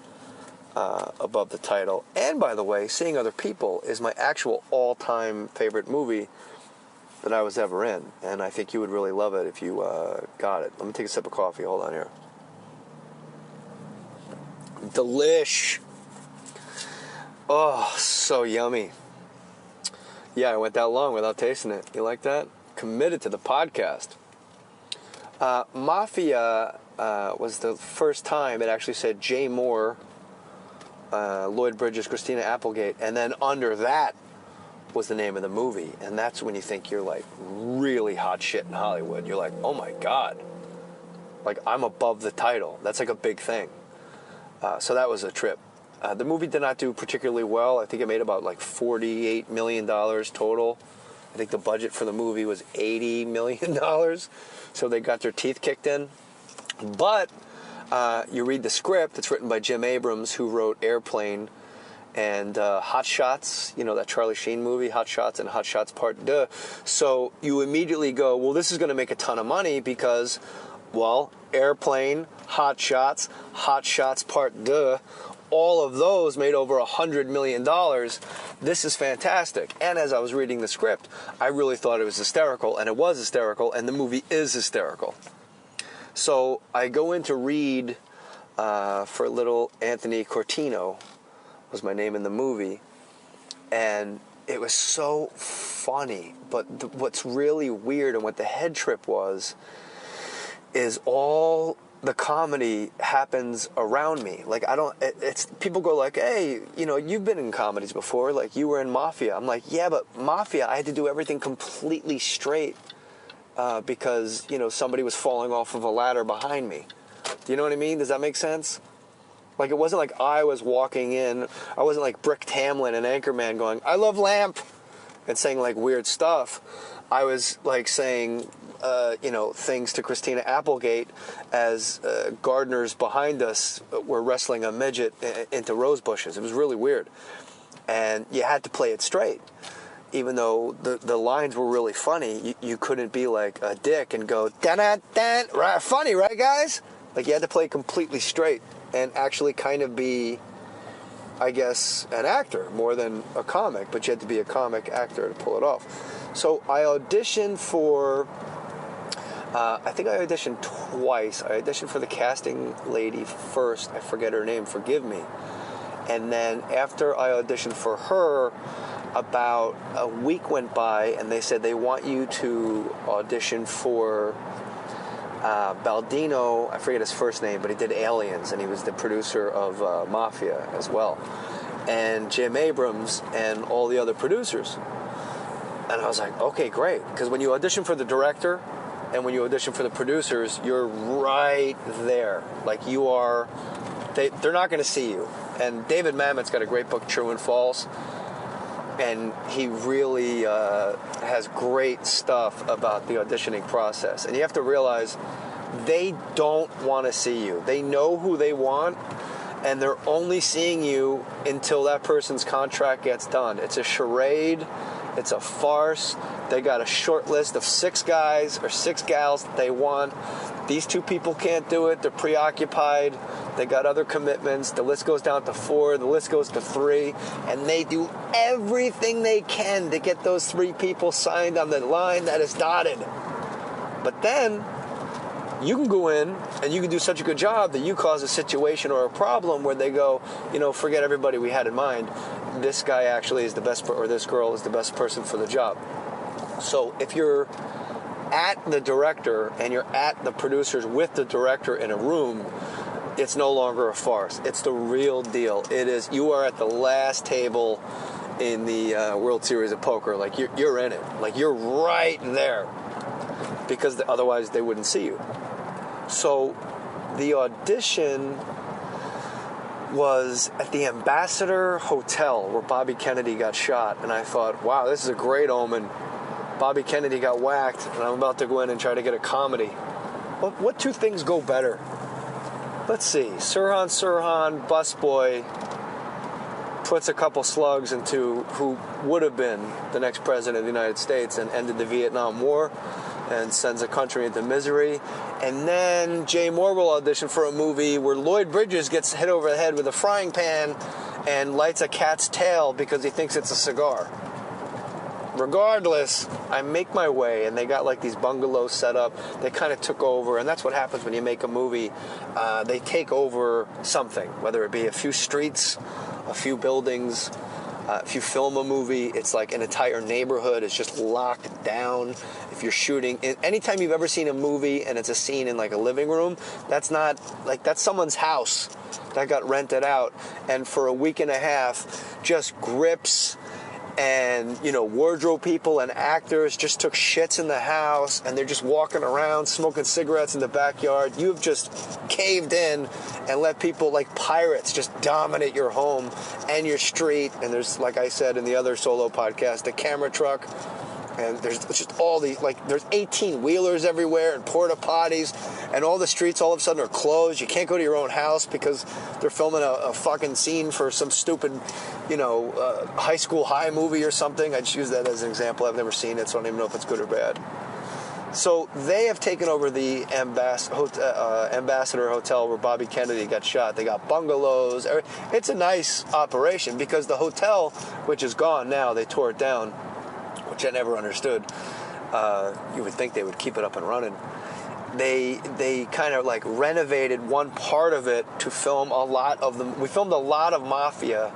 above the title. And by the way, Seeing Other People is my actual all-time favorite movie that I was ever in. And I think you would really love it if you got it. Let me take a sip of coffee. Hold on here. Delish. Oh, so yummy. Yeah, I went that long without tasting it. You like that? Committed to the podcast. Mafia was the first time it actually said Jay Mohr, Lloyd Bridges, Christina Applegate, and then under that was the name of the movie. And that's when you think you're like really hot shit in Hollywood. You're like, oh my God. Like I'm above the title. That's like a big thing. So that was a trip. The movie did not do particularly well. I think it made about like $48 million total. I think the budget for the movie was $80 million. So they got their teeth kicked in. But you read the script. It's written by Jim Abrams, who wrote Airplane and Hot Shots, that Charlie Sheen movie, Hot Shots and Hot Shots Part 2. So you immediately go, well, this is going to make a ton of money because, well, Airplane, Hot Shots Part 2, all of those made over $100 million. This is fantastic. And as I was reading the script, I really thought it was hysterical, and it was hysterical, and the movie is hysterical. So I go in to read for little Anthony Cortino, was my name in the movie, and it was so funny. But what's really weird and what the head trip was is all the comedy happens around me. Like it's people go like, hey, you've been in comedies before, like you were in Mafia. I'm like, yeah, but Mafia, I had to do everything completely straight because, somebody was falling off of a ladder behind me. Do you know what I mean? Does that make sense? Like, it wasn't like I was walking in, I wasn't like Brick Tamlin and Anchorman going, I love lamp, and saying like weird stuff. I was like saying, things to Christina Applegate as gardeners behind us were wrestling a midget into rose bushes. It was really weird. And you had to play it straight. Even though the lines were really funny, you couldn't be like a dick and go, da-da-da, right, funny, right, guys? Like, you had to play it completely straight and actually kind of be I guess, an actor more than a comic, but you had to be a comic actor to pull it off. So I auditioned for, I think I auditioned twice. I auditioned for the casting lady first. I forget her name, forgive me. And then after I auditioned for her, about a week went by, and they said they want you to audition for Baldino. I forget his first name, but he did Aliens, and he was the producer of Mafia as well. And Jim Abrams and all the other producers. And I was like, okay, great. Because when you audition for the director and when you audition for the producers, you're right there. Like you are, they're not going to see you. And David Mamet's got a great book, True and False. And he really has great stuff about the auditioning process. And you have to realize they don't want to see you. They know who they want, and they're only seeing you until that person's contract gets done. It's a charade. It's a farce. They got a short list of 6 guys or 6 gals that they want. These 2 people can't do it. They're preoccupied. They got other commitments. The list goes down to 4. The list goes to 3. And they do everything they can to get those 3 people signed on the line that is dotted. But then you can go in and you can do such a good job that you cause a situation or a problem where they go, forget everybody we had in mind. This guy actually is the best, or this girl is the best person for the job. So if you're at the director and you're at the producers with the director in a room, it's no longer a farce. It's the real deal. It is. You are at the last table in the World Series of Poker. Like you're in it. Like you're right there, because otherwise they wouldn't see you. So the audition was at the Ambassador Hotel where Bobby Kennedy got shot, and I thought, wow, this is a great omen. Bobby Kennedy got whacked, and I'm about to go in and try to get a comedy. Well, what 2 things go better? Let's see. Sirhan busboy puts a couple slugs into who would have been the next president of the United States and ended the Vietnam War and sends a country into misery. And then Jay Mohr will audition for a movie where Lloyd Bridges gets hit over the head with a frying pan and lights a cat's tail because he thinks it's a cigar. Regardless, I make my way, and they got like these bungalows set up. They kind of took over, and that's what happens when you make a movie. They take over something, whether it be a few streets, a few buildings. If you film a movie, it's like an entire neighborhood is just locked down. If you're shooting, anytime you've ever seen a movie and it's a scene in like a living room, that's not like, that's someone's house that got rented out. And for a week and a half, just grips and, wardrobe people and actors just took shits in the house, and they're just walking around smoking cigarettes in the backyard. You've just caved in and let people like pirates just dominate your home and your street. And there's, like I said in the other solo podcast, the camera truck. And there's just all these, like, there's 18-wheelers everywhere and porta potties, and all the streets all of a sudden are closed. You can't go to your own house because they're filming a fucking scene for some stupid, High School High movie or something. I just use that as an example. I've never seen it, so I don't even know if it's good or bad. So they have taken over the Ambassador Hotel where Bobby Kennedy got shot. They got bungalows. It's a nice operation because the hotel, which is gone now, they tore it down, which I never understood. You would think they would keep it up and running. They kind of like renovated one part of it to film a lot of them. We filmed a lot of Mafia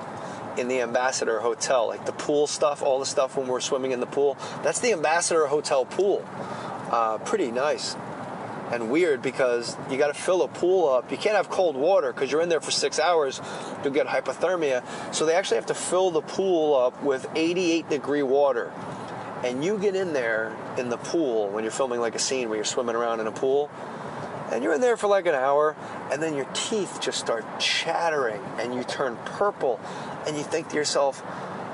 in the Ambassador Hotel, like the pool stuff, all the stuff when we're swimming in the pool. That's the Ambassador Hotel pool. Pretty nice and weird because you got to fill a pool up. You can't have cold water because you're in there for 6 hours. You'll get hypothermia. So they actually have to fill the pool up with 88-degree water. And you get in there in the pool when you're filming like a scene where you're swimming around in a pool, and you're in there for like an hour, and then your teeth just start chattering, and you turn purple, and you think to yourself,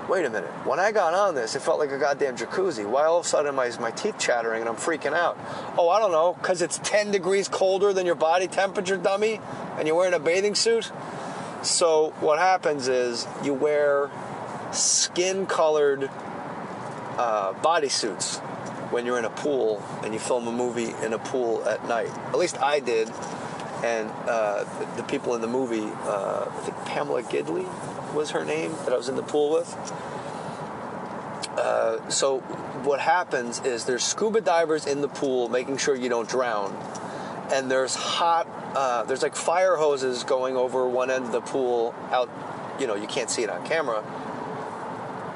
wait a minute, when I got on this, it felt like a goddamn jacuzzi. Why all of a sudden is my teeth chattering and I'm freaking out? Oh, I don't know, because it's 10 degrees colder than your body temperature, dummy, and you're wearing a bathing suit? So what happens is you wear skin-colored bodysuits when you're in a pool and you film a movie in a pool at night. At least I did. And the people in the movie, I think Pamela Gidley, was her name, that I was in the pool with. So what happens is there's scuba divers in the pool making sure you don't drown. And there's there's like fire hoses going over one end of the pool out, you can't see it on camera.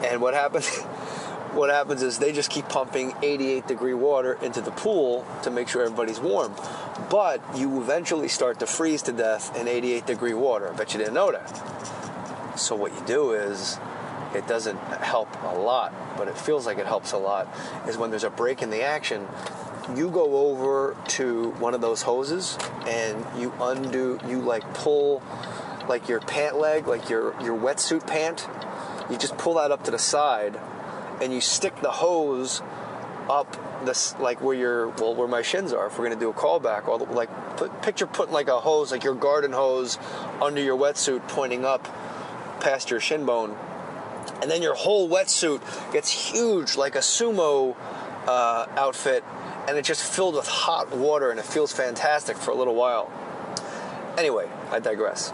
And what happens is they just keep pumping 88 degree water into the pool to make sure everybody's warm. But you eventually start to freeze to death in 88 degree water. I bet you didn't know that. So what you do is, it doesn't help a lot, but it feels like it helps a lot, is when there's a break in the action, you go over to one of those hoses and you pull like your pant leg, like your wetsuit pant. You just pull that up to the side and you stick the hose up this, like where my shins are, if we're going to do a callback, picture putting like a hose, like your garden hose under your wetsuit pointing up past your shin bone. And then your whole wetsuit gets huge, like a sumo outfit, and it's just filled with hot water, and it feels fantastic for a little while. Anyway, I digress.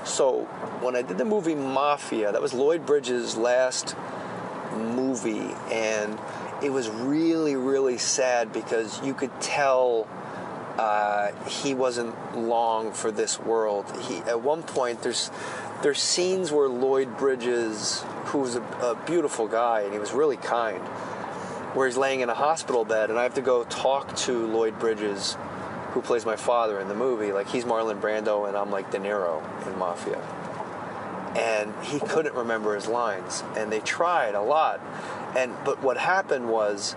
So, when I did the movie Mafia, that was Lloyd Bridges' last movie, and it was really, really sad because you could tell he wasn't long for this world. At one point, there's scenes where Lloyd Bridges, who was a beautiful guy, and he was really kind, where he's laying in a hospital bed, and I have to go talk to Lloyd Bridges, who plays my father in the movie. Like, he's Marlon Brando, and I'm like De Niro in Mafia. And he couldn't remember his lines, and they tried a lot. But what happened was,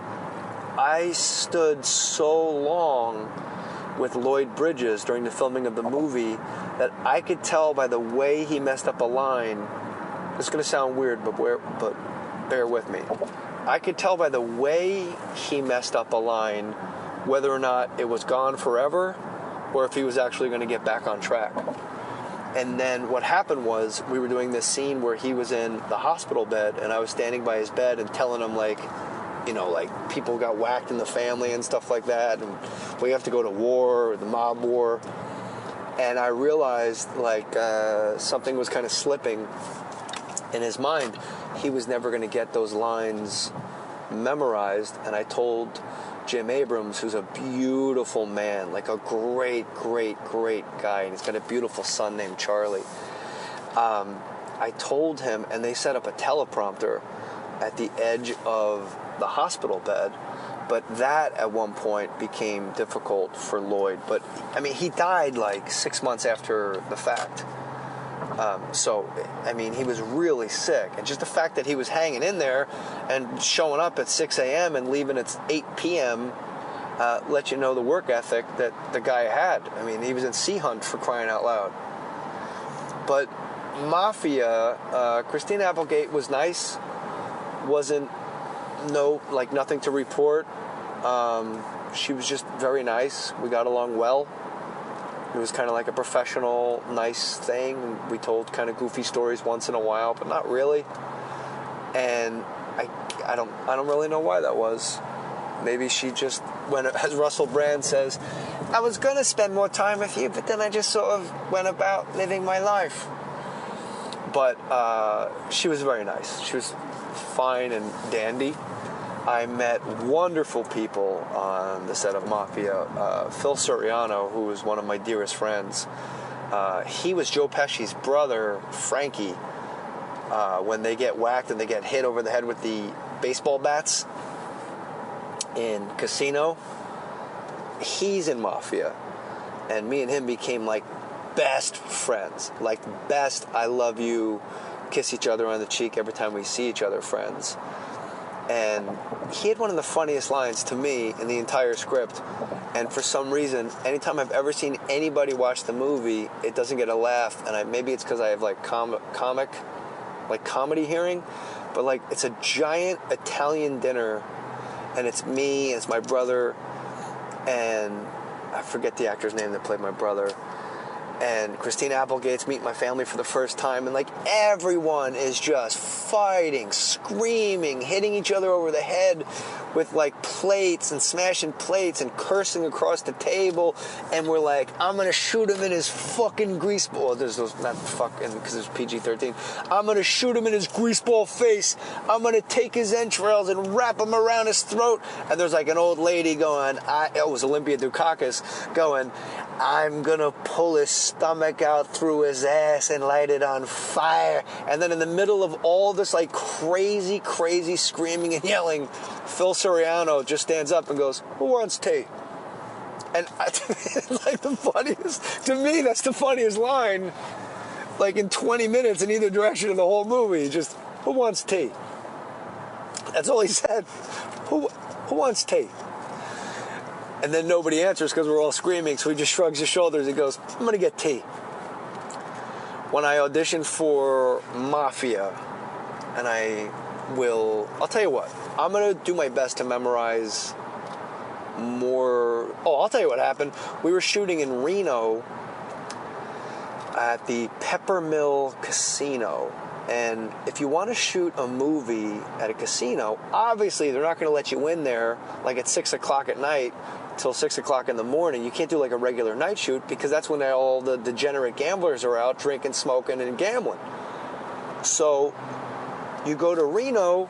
I stood so long with Lloyd Bridges during the filming of the movie that I could tell by the way he messed up a line. It's going to sound weird, but bear with me. I could tell by the way he messed up a line whether or not it was gone forever or if he was actually going to get back on track. And then what happened was, we were doing this scene where he was in the hospital bed, and I was standing by his bed and telling him, like people got whacked in the family and stuff like that, and we have to go to war, the mob war. And I realized, something was kind of slipping in his mind. He was never going to get those lines memorized, and I told Jim Abrams, who's a beautiful man, like a great, great, great guy, and he's got a beautiful son named Charlie. I told him, and they set up a teleprompter at the edge of the hospital bed, but that at one point became difficult for Lloyd. But, he died like 6 months after the fact. He was really sick. And just the fact that he was hanging in there and showing up at 6 a.m. and leaving at 8 p.m. Let you know the work ethic that the guy had. He was in Sea Hunt, for crying out loud. But Mafia, Christina Applegate was nice. Nothing to report. She was just very nice. We got along well. It was kind of like a professional, nice thing. We told kind of goofy stories once in a while, but not really. And I don't really know why that was. Maybe she just, as Russell Brand says, I was going to spend more time with you, but then I just sort of went about living my life. But she was very nice. She was fine and dandy. I met wonderful people on the set of Mafia. Phil Soriano, who was one of my dearest friends, he was Joe Pesci's brother, Frankie, when they get whacked and they get hit over the head with the baseball bats in Casino. He's in Mafia. And me and him became like best friends. Like best, I love you, kiss each other on the cheek every time we see each other friends. And he had one of the funniest lines to me in the entire script. And for some reason, anytime I've ever seen anybody watch the movie, it doesn't get a laugh. And maybe it's because I have like comedy hearing. But like, it's a giant Italian dinner, and it's me, it's my brother, and I forget the actor's name that played my brother. and Christina Applegate's meeting my family for the first time, and like everyone is just fighting, screaming, hitting each other over the head with like plates and smashing plates and cursing across the table, and we're like, I'm gonna shoot him in his fucking greaseball. Well, there's those, not fucking, because it's PG-13. I'm gonna shoot him in his greaseball face. I'm gonna take his entrails and wrap them around his throat. And there's like an old lady going, it was Olympia Dukakis going, I'm gonna pull his stomach out through his ass and light it on fire. And then in the middle of all this like crazy screaming and yelling, Phil Soriano just stands up and goes, who wants tea? And like the funniest, to me, that's the funniest line, like in 20 minutes in either direction of the whole movie. Just, who wants tea? That's all he said. Who wants tea? And then nobody answers because we're all screaming, so he just shrugs his shoulders and goes, I'm going to get tea. When I auditioned for Mafia, and I'll tell you what, I'm going to do my best to memorize more. I'll tell you what happened. We were shooting in Reno at the Peppermill Casino. And if you want to shoot a movie at a casino, obviously they're not going to let you in there like at 6 o'clock at night till 6 o'clock in the morning. You can't do like a regular night shoot because that's when all the degenerate gamblers are out drinking, smoking, and gambling. So you go to Reno,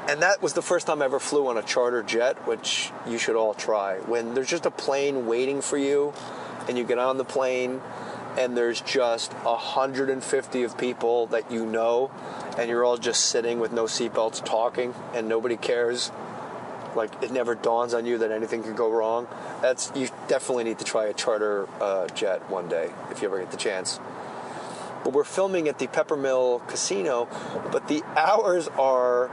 and that was the first time I ever flew on a charter jet, which you should all try. When there's just a plane waiting for you, and you get on the plane, and there's just 150 of people that you know, and you're all just sitting with no seatbelts talking, and nobody cares. Like, it never dawns on you that anything could go wrong. You definitely need to try a charter jet one day, if you ever get the chance. But we're filming at the Peppermill Casino, but the hours are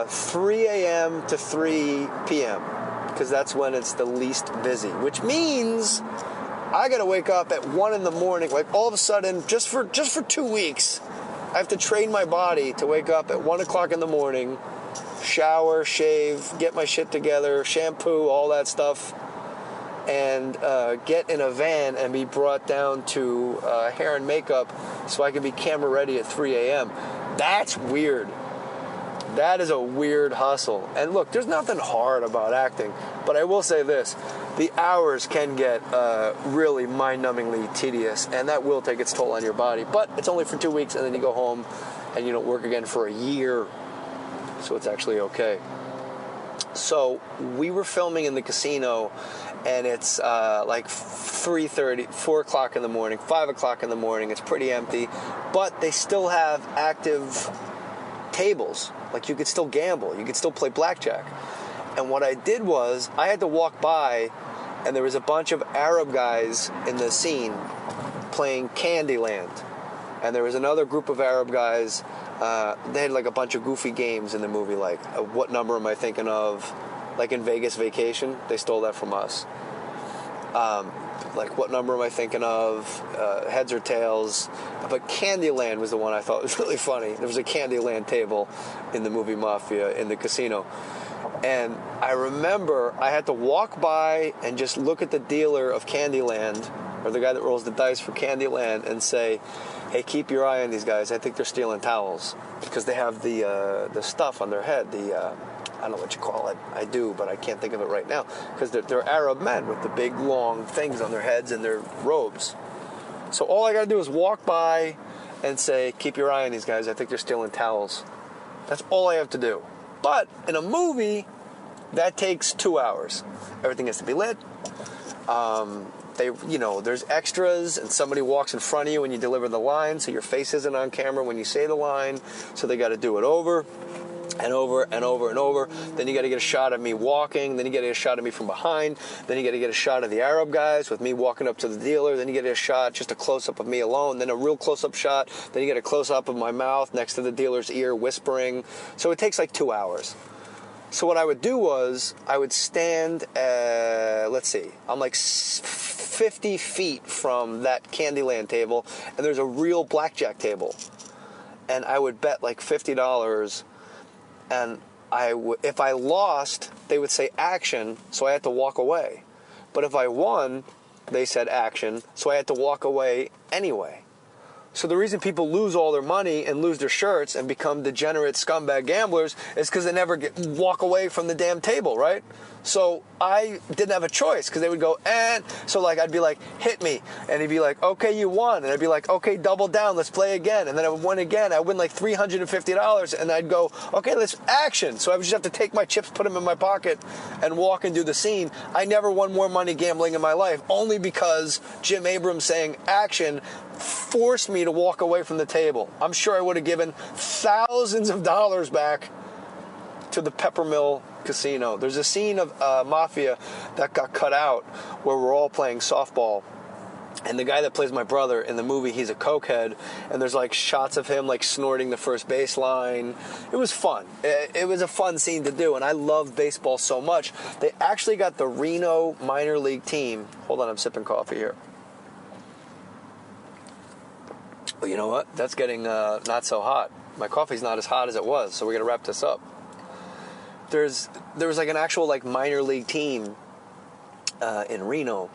3 a.m. to 3 p.m. because that's when it's the least busy, which means I got to wake up at 1 in the morning. Like, all of a sudden, just for 2 weeks, I have to train my body to wake up at 1 o'clock in the morning, shower, shave, get my shit together, shampoo, all that stuff, and get in a van and be brought down to hair and makeup so I can be camera ready at 3 a.m. That's weird. That is a weird hustle. And look, there's nothing hard about acting, but I will say this. The hours can get really mind-numbingly tedious, and that will take its toll on your body. But it's only for 2 weeks, and then you go home, and you don't work again for a year. So it's actually okay. So we were filming in the casino, and it's like 3:30, 4 o'clock in the morning, 5 o'clock in the morning. It's pretty empty, but they still have active tables. Like, you could still gamble. You could still play blackjack. And what I did was, I had to walk by, and there was a bunch of Arab guys in the scene playing Candyland. And there was another group of Arab guys, they had like a bunch of goofy games in the movie, like What Number Am I Thinking Of? Like in Vegas Vacation, they stole that from us. Like What Number Am I Thinking Of? Heads or Tails. But Candyland was the one I thought was really funny. There was a Candyland table in the movie Mafia in the casino. And I remember I had to walk by and just look at the dealer of Candyland, or the guy that rolls the dice for Candyland, and say, hey, keep your eye on these guys. I think they're stealing towels. Because they have the stuff on their head, I don't know what you call it. I do, but I can't think of it right now. Because they're Arab men with the big, long things on their heads and their robes. So all I got to do is walk by and say, keep your eye on these guys. I think they're stealing towels. That's all I have to do. But in a movie, that takes 2 hours. Everything has to be lit. There's extras, and somebody walks in front of you when you deliver the line, so your face isn't on camera when you say the line. So they got to do it over and over and over and over. Then you got to get a shot of me walking. Then you got to get a shot of me from behind. Then you got to get a shot of the Arab guys with me walking up to the dealer. Then you get a shot, just a close-up of me alone. Then a real close-up shot. Then you get a close-up of my mouth next to the dealer's ear whispering. So it takes like 2 hours. So what I would do was I would stand, I'm like 50 feet from that Candyland table, and there's a real blackjack table. And I would bet like $50, and if I lost, they would say action, so I had to walk away. But if I won, they said action, so I had to walk away anyway. So the reason people lose all their money and lose their shirts and become degenerate scumbag gamblers is because they never walk away from the damn table, right? So I didn't have a choice because they would go, and so like I'd be like, hit me, and he'd be like, okay, you won, and I'd be like, okay, double down, let's play again, and then I would win again. I'd win like $350, and I'd go, okay, let's action. So I would just have to take my chips, put them in my pocket, and walk and do the scene. I never won more money gambling in my life, only because Jim Abrams saying action forced me to walk away from the table. I'm sure I would have given thousands of dollars back to the Peppermill Casino. There's a scene of Mafia that got cut out where we're all playing softball, and the guy that plays my brother in the movie, he's a cokehead, and there's like shots of him like snorting the first baseline. It was fun. It was a fun scene to do, and I love baseball so much. They actually got the Reno minor league team. Hold on, I'm sipping coffee here. Well, you know what? That's getting not so hot. My coffee's not as hot as it was, so we're going to wrap this up. There was like an actual like minor league team in Reno,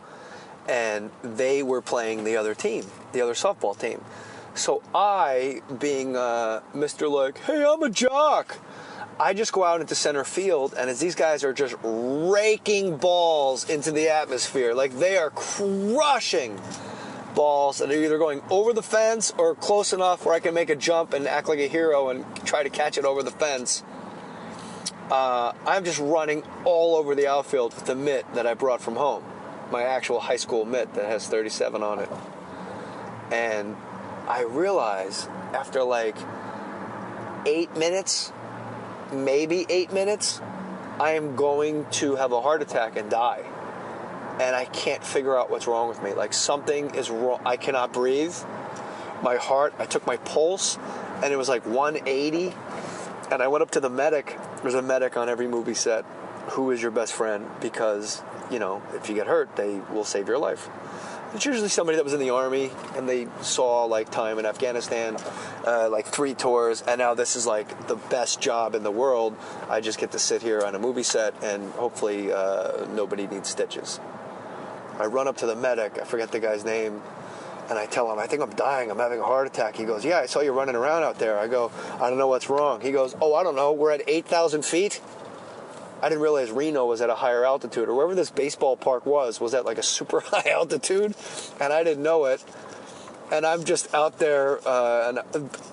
and they were playing the other team, the other softball team. So I, being Mr. like, hey, I'm a jock, I just go out into center field, and as these guys are just raking balls into the atmosphere, like they are crushing balls, and they're either going over the fence or close enough where I can make a jump and act like a hero and try to catch it over the fence. I'm just running all over the outfield with the mitt that I brought from home, my actual high school mitt that has 37 on it. And I realize after like 8 minutes, maybe 8 minutes, I am going to have a heart attack and die. And I can't figure out what's wrong with me. Like something is wrong. I cannot breathe. My heart, I took my pulse, and it was like 180. And I went up to the medic. There's a medic on every movie set. Who is your best friend? Because, you know, if you get hurt, they will save your life. It's usually somebody that was in the Army, and they saw, like, time in Afghanistan, like 3 tours, and now this is, like, the best job in the world. I just get to sit here on a movie set, and hopefully nobody needs stitches. I run up to the medic, I forget the guy's name, and I tell him, I think I'm dying, I'm having a heart attack. He goes, yeah, I saw you running around out there. I go, I don't know what's wrong. He goes, oh, I don't know, we're at 8,000 feet? I didn't realize Reno was at a higher altitude, or wherever this baseball park was at like a super high altitude, and I didn't know it. And I'm just out there and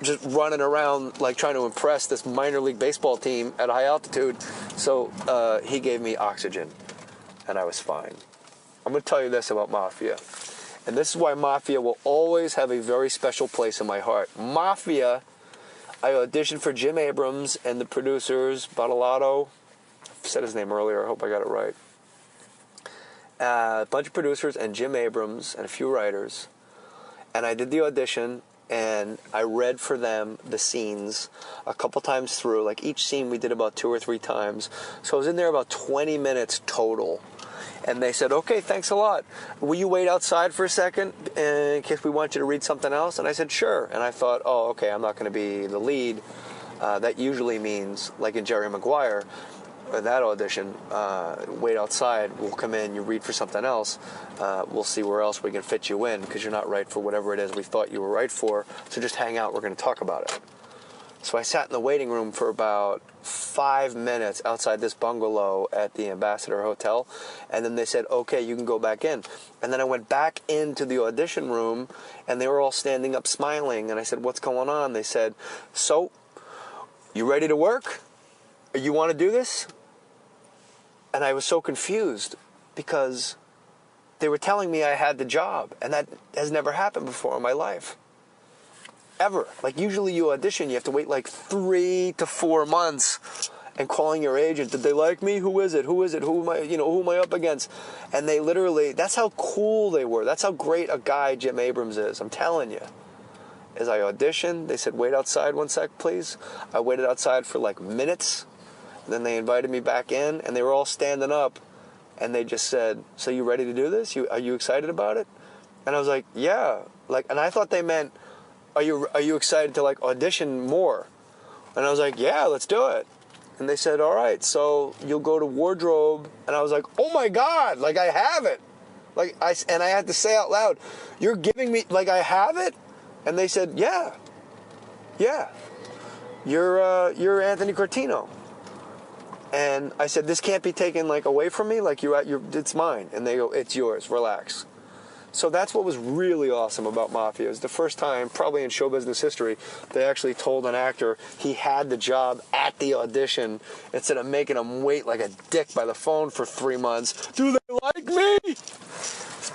just running around like trying to impress this minor league baseball team at a high altitude. So he gave me oxygen, and I was fine. I'm going to tell you this about Mafia. And this is why Mafia will always have a very special place in my heart. Mafia, I auditioned for Jim Abrams and the producers, Battalato. I said his name earlier. I hope I got it right. A bunch of producers and Jim Abrams and a few writers. And I did the audition, and I read for them the scenes a couple times through. Like each scene we did about 2 or 3 times. So I was in there about 20 minutes total. And they said, okay, thanks a lot. Will you wait outside for a second in case we want you to read something else? And I said, sure. And I thought, oh, okay, I'm not going to be the lead. That usually means, like in Jerry Maguire, that audition, wait outside, we'll come in, you read for something else. We'll see where else we can fit you in because you're not right for whatever it is we thought you were right for. So just hang out, we're going to talk about it. So I sat in the waiting room for about 5 minutes outside this bungalow at the Ambassador Hotel, and then they said, okay, you can go back in. And then I went back into the audition room, and they were all standing up smiling, and I said, what's going on? They said, so, you ready to work? You want to do this? And I was so confused because they were telling me I had the job, and that has never happened before in my life. Ever. Like usually you audition, you have to wait like 3 to 4 months and calling your agent, did they like me? Who is it? Who is it? Who am I up against? And they literally, that's how cool they were. That's how great a guy Jim Abrams is. I'm telling you. As I auditioned, they said, wait outside 1 sec, please. I waited outside for like minutes. Then they invited me back in, and they were all standing up, and they just said, so you ready to do this? Are you excited about it? And I was like, yeah. And I thought they meant, are you excited to like audition more? And I was like, yeah, let's do it. And they said, all right, so you'll go to wardrobe. And I was like, oh my God, like I have it. And I had to say out loud, you're giving me, like, I have it? And they said, yeah. You're Anthony Cortino. And I said, this can't be taken, like, away from me? Like, it's mine. And they go, it's yours, relax. So that's what was really awesome about Mafia. It was the first time, probably in show business history, they actually told an actor he had the job at the audition instead of making him wait like a dick by the phone for 3 months. Do they like me?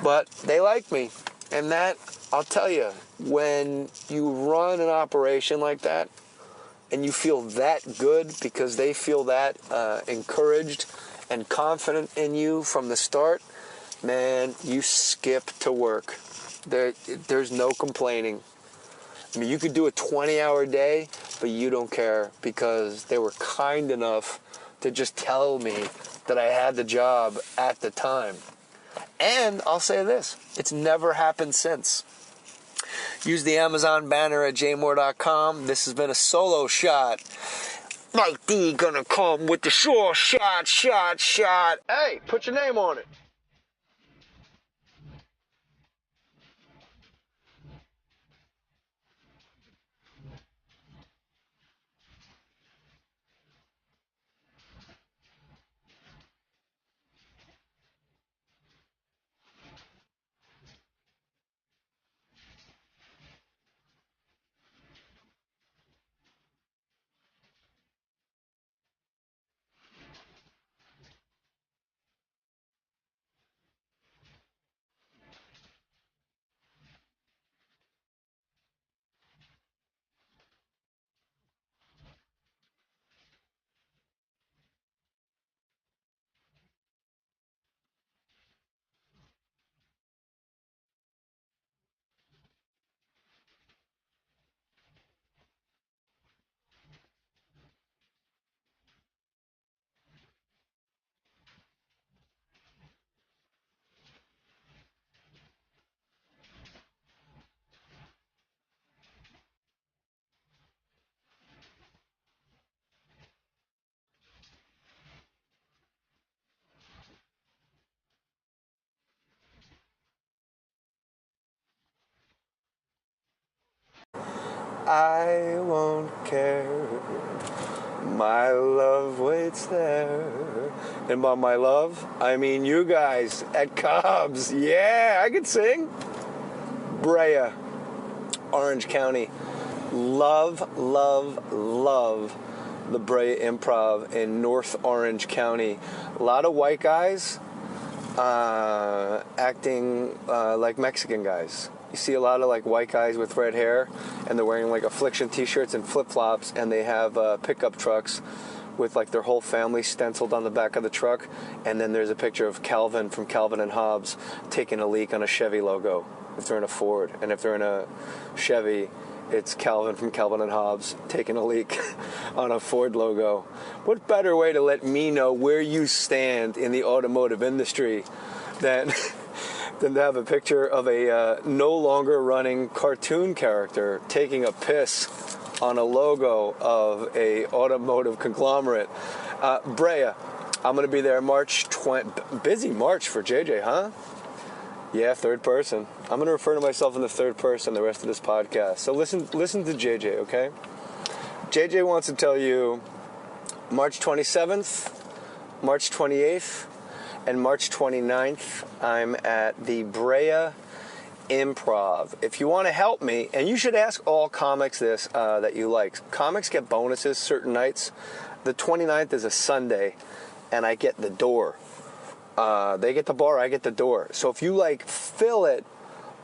But they like me. And that, I'll tell you, when you run an operation like that and you feel that good because they feel that encouraged and confident in you from the start, man, you skip to work. There's no complaining. I mean, you could do a 20-hour day, but you don't care because they were kind enough to just tell me that I had the job at the time. And I'll say this, it's never happened since. Use the Amazon banner at jaymohr.com. This has been a solo shot. Mike D gonna come with the sure shot. Hey, put your name on it. I won't care. My love waits there. And by my love, I mean you guys at Cobb's. Yeah, I could sing. Brea, Orange County. Love the Brea Improv in North Orange County. A lot of white guys acting like Mexican guys. You see a lot of like white guys with red hair, and they're wearing like Affliction t-shirts and flip-flops, and they have pickup trucks with like their whole family stenciled on the back of the truck, and then there's a picture of Calvin from Calvin and Hobbes taking a leak on a Chevy logo if they're in a Ford, and if they're in a Chevy, it's Calvin from Calvin and Hobbes taking a leak on a Ford logo. What better way to let me know where you stand in the automotive industry than to have a picture of a no longer running cartoon character taking a piss on a logo of a automotive conglomerate. Brea, I'm going to be there March 20. Busy March for JJ, huh? Yeah, third person. I'm going to refer to myself in the third person the rest of this podcast. So listen to JJ, okay? JJ wants to tell you March 27th, March 28th, and March 29th, I'm at the Brea Improv. If you want to help me, and you should ask all comics this that you like. Comics get bonuses certain nights. The 29th is a Sunday, and I get the door. They get the bar, I get the door. So if you like fill it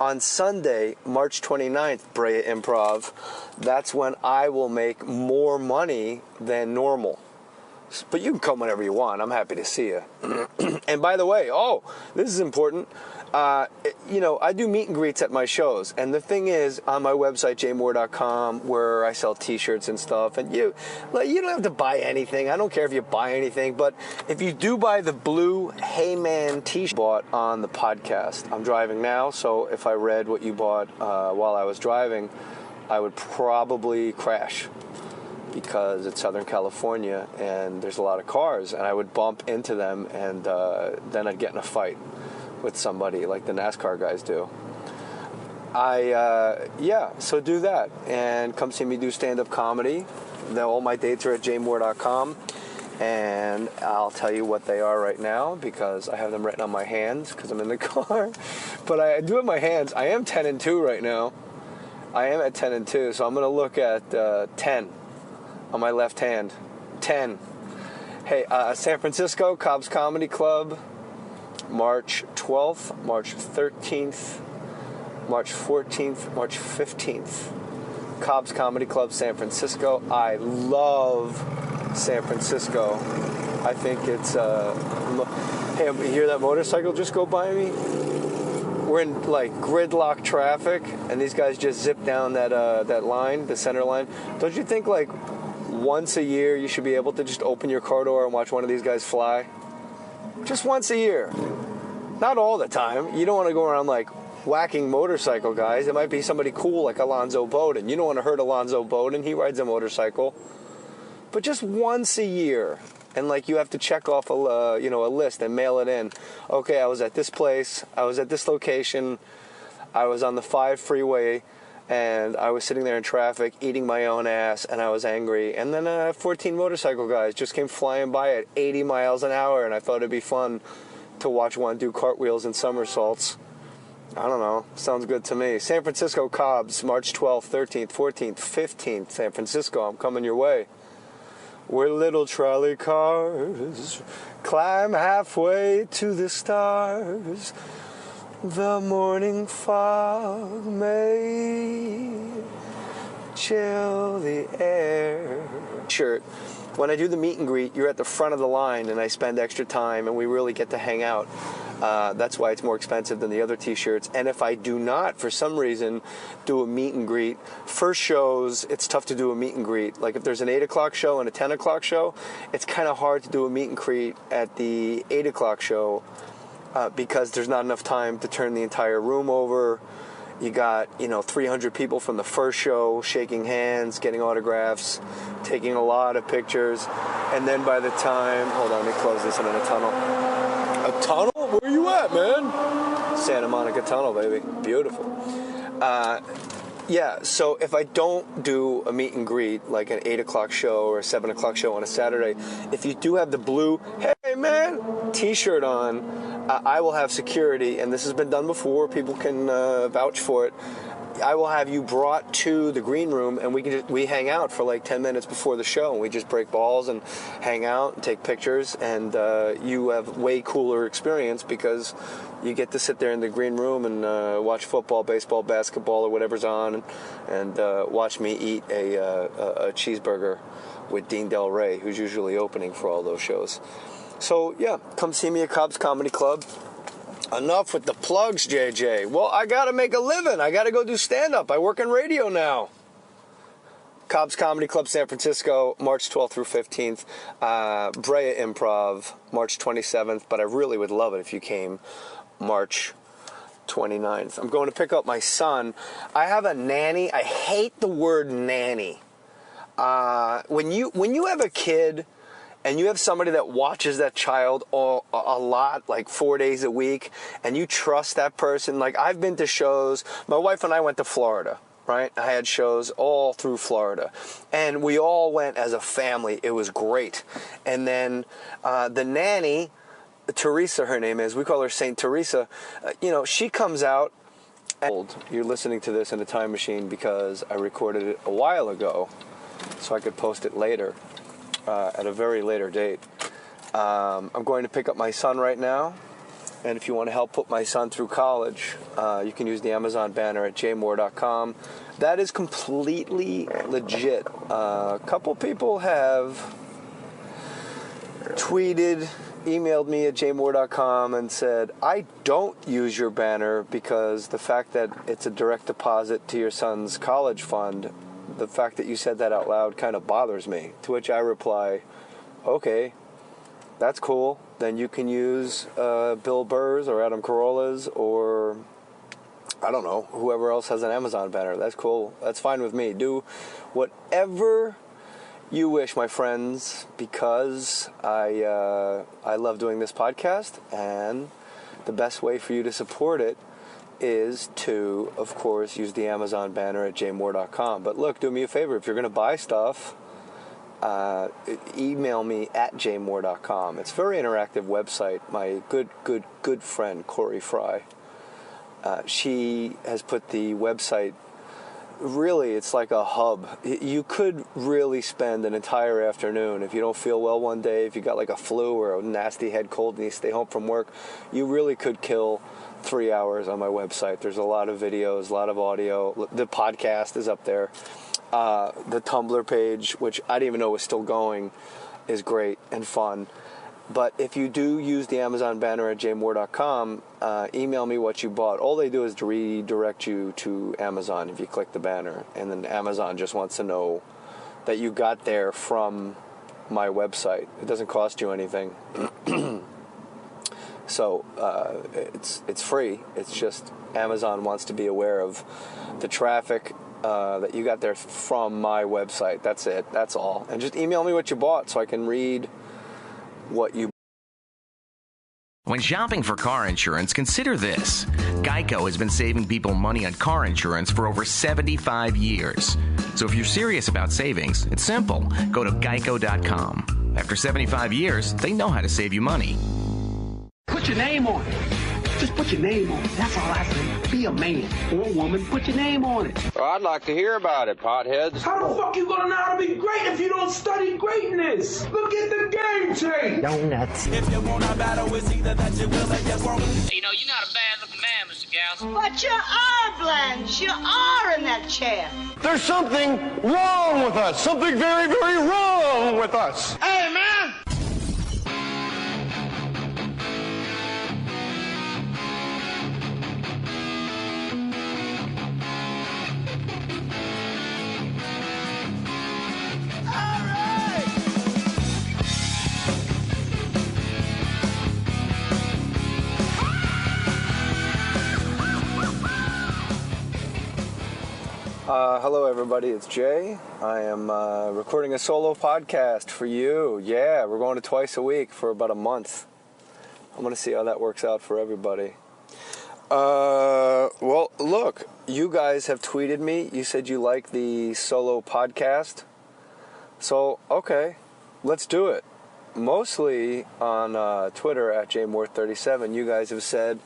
on Sunday, March 29th, Brea Improv, that's when I will make more money than normal. But you can come whenever you want. I'm happy to see you. And by the way, this is important. I do meet and greets at my shows. And the thing is, on my website, jaymohr.com, where I sell t-shirts and stuff, and you don't have to buy anything. I don't care if you buy anything. But if you do buy the blue Hey Man t-shirt bought on the podcast, I'm driving now, so if I read what you bought while I was driving, I would probably crash, because it's Southern California and there's a lot of cars, and I would bump into them, and then I'd get in a fight. with somebody like the NASCAR guys do. So do that. And come see me do stand-up comedy. Now, all my dates are at jaymohr.com. And I'll tell you what they are right now because I have them written on my hands because I'm in the car. But I do have my hands. I am 10-2 right now. I am at 10-2, so I'm going to look at 10 on my left hand. 10. Hey, San Francisco, Cobb's Comedy Club, March 12th, March 13th, March 14th, March 15th. Cobb's Comedy Club, San Francisco. I love San Francisco. I think it's hey, you hear that motorcycle just go by me? We're in like gridlock traffic and these guys just zip down that line, the center line. Don't you think like once a year you should be able to just open your car door and watch one of these guys fly? Just once a year. Not all the time. You don't want to go around like whacking motorcycle guys. It might be somebody cool like Alonzo Bowden. You don't want to hurt Alonzo Bowden. He rides a motorcycle. But just once a year, and like you have to check off a list and mail it in. Okay, I was at this place. I was at this location. I was on the 5 freeway, and I was sitting there in traffic, eating my own ass, and I was angry. And then 14 motorcycle guys just came flying by at 80 miles an hour, and I thought it'd be fun to watch one do cartwheels and somersaults. I don't know. Sounds good to me. San Francisco Cobb's, March 12th, 13th, 14th, 15th. San Francisco, I'm coming your way. We're little trolley cars, climb halfway to the stars. The morning fog may chill the air. Shirt. When I do the meet and greet, you're at the front of the line, and I spend extra time, and we really get to hang out. That's why it's more expensive than the other T-shirts. And if I do not, for some reason, do a meet and greet, first shows, it's tough to do a meet and greet. Like if there's an 8 o'clock show and a 10 o'clock show, it's kind of hard to do a meet and greet at the 8 o'clock show because there's not enough time to turn the entire room over. You got, 300 people from the first show shaking hands, getting autographs, taking a lot of pictures. And then by the time, hold on, let me close this. I'm in a tunnel. A tunnel? Where you at, man? Santa Monica Tunnel, baby. Beautiful. So if I don't do a meet and greet, like an 8 o'clock show or a 7 o'clock show on a Saturday, if you do have the blue, hey, man, T-shirt on, I will have security, and this has been done before. People can vouch for it. I will have you brought to the green room, and we hang out for like 10 minutes before the show, and we just break balls and hang out and take pictures, and you have way cooler experience because you get to sit there in the green room and watch football, baseball, basketball, or whatever's on, and watch me eat a cheeseburger with Dean Del Rey, who's usually opening for all those shows. So, yeah, come see me at Cobb's Comedy Club. Enough with the plugs, JJ. Well, I got to make a living. I got to go do stand-up. I work in radio now. Cobb's Comedy Club, San Francisco, March 12th through 15th. Brea Improv, March 27th. But I really would love it if you came March 29th. I'm going to pick up my son. I have a nanny. I hate the word nanny. When you have a kid and you have somebody that watches that child a lot, like 4 days a week, and you trust that person. Like, I've been to shows. My wife and I went to Florida, right? I had shows all through Florida. And we all went as a family. It was great. And then the nanny, Teresa, her name is. We call her Saint Teresa. She comes out. You're listening to this in a time machine because I recorded it a while ago so I could post it later. At a very later date. I'm going to pick up my son right now, and if you want to help put my son through college, you can use the Amazon banner at jaymohr.com. That is completely legit. A couple people have tweeted, emailed me at jaymohr.com and said, I don't use your banner because the fact that it's a direct deposit to your son's college fund, the fact that you said that out loud kind of bothers me. To which I reply, okay, that's cool. Then you can use Bill Burr's or Adam Carolla's or, I don't know, whoever else has an Amazon banner. That's cool. That's fine with me. Do whatever you wish, my friends, because I love doing this podcast, and the best way for you to support it is to, of course, use the Amazon banner at jaymohr.com. But look, do me a favor. If you're going to buy stuff, email me at jaymohr.com. It's a very interactive website. My good friend, Corey Fry, she has put the website, really, it's like a hub. You could really spend an entire afternoon if you don't feel well one day, if you got like a flu or a nasty head cold and you stay home from work, you really could kill 3 hours on my website. There's a lot of videos, a lot of audio. The podcast is up there. The Tumblr page, which I didn't even know was still going, is great and fun. But if you do use the Amazon banner at jaymohr.com, email me what you bought. All they do is to redirect you to Amazon if you click the banner. And then Amazon just wants to know that you got there from my website. It doesn't cost you anything. So it's free. It's just Amazon wants to be aware of the traffic that you got there from my website. That's it. That's all. And just email me what you bought so I can read what you. When shopping for car insurance, consider this. Geico has been saving people money on car insurance for over 75 years. So if you're serious about savings, it's simple. Go to geico.com. After 75 years, they know how to save you money. Put your name on it. Just put your name on it. That's all I say. Be a man or a woman. Put your name on it. Well, I'd like to hear about it, potheads. How the fuck you gonna know how to be great if you don't study greatness? Look at the game tape. Donuts. If you want to battle, it's either that you will or you won't. You know, you're not a bad-looking man, Mr. Gals. But you are, Blanche. You are in that chair. There's something wrong with us. Something very, very wrong with us. Hey, man! Hello, everybody. It's Jay. I am recording a solo podcast for you. Yeah, we're going to twice a week for about a month. I'm going to see how that works out for everybody. Well, look, you guys have tweeted me. You said you like the solo podcast. So, okay, let's do it. Mostly on Twitter at Jay Mohr 37, you guys have said,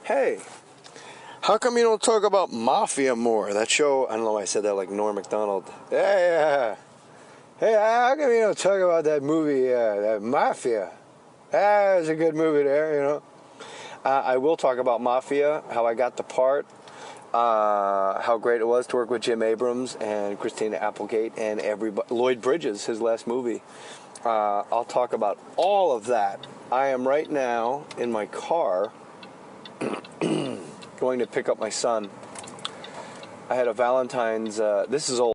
hey, how come you don't talk about Mafia more? That show, I don't know why I said that like Norm Macdonald. Hey, how come you don't talk about that movie, that Mafia? It was a good movie there, you know. I will talk about Mafia, how I got the part, how great it was to work with Jim Abrams and Christina Applegate and everybody. Lloyd Bridges, his last movie. I'll talk about all of that. I am right now in my car going to pick up my son. I had a Valentine's, this is old.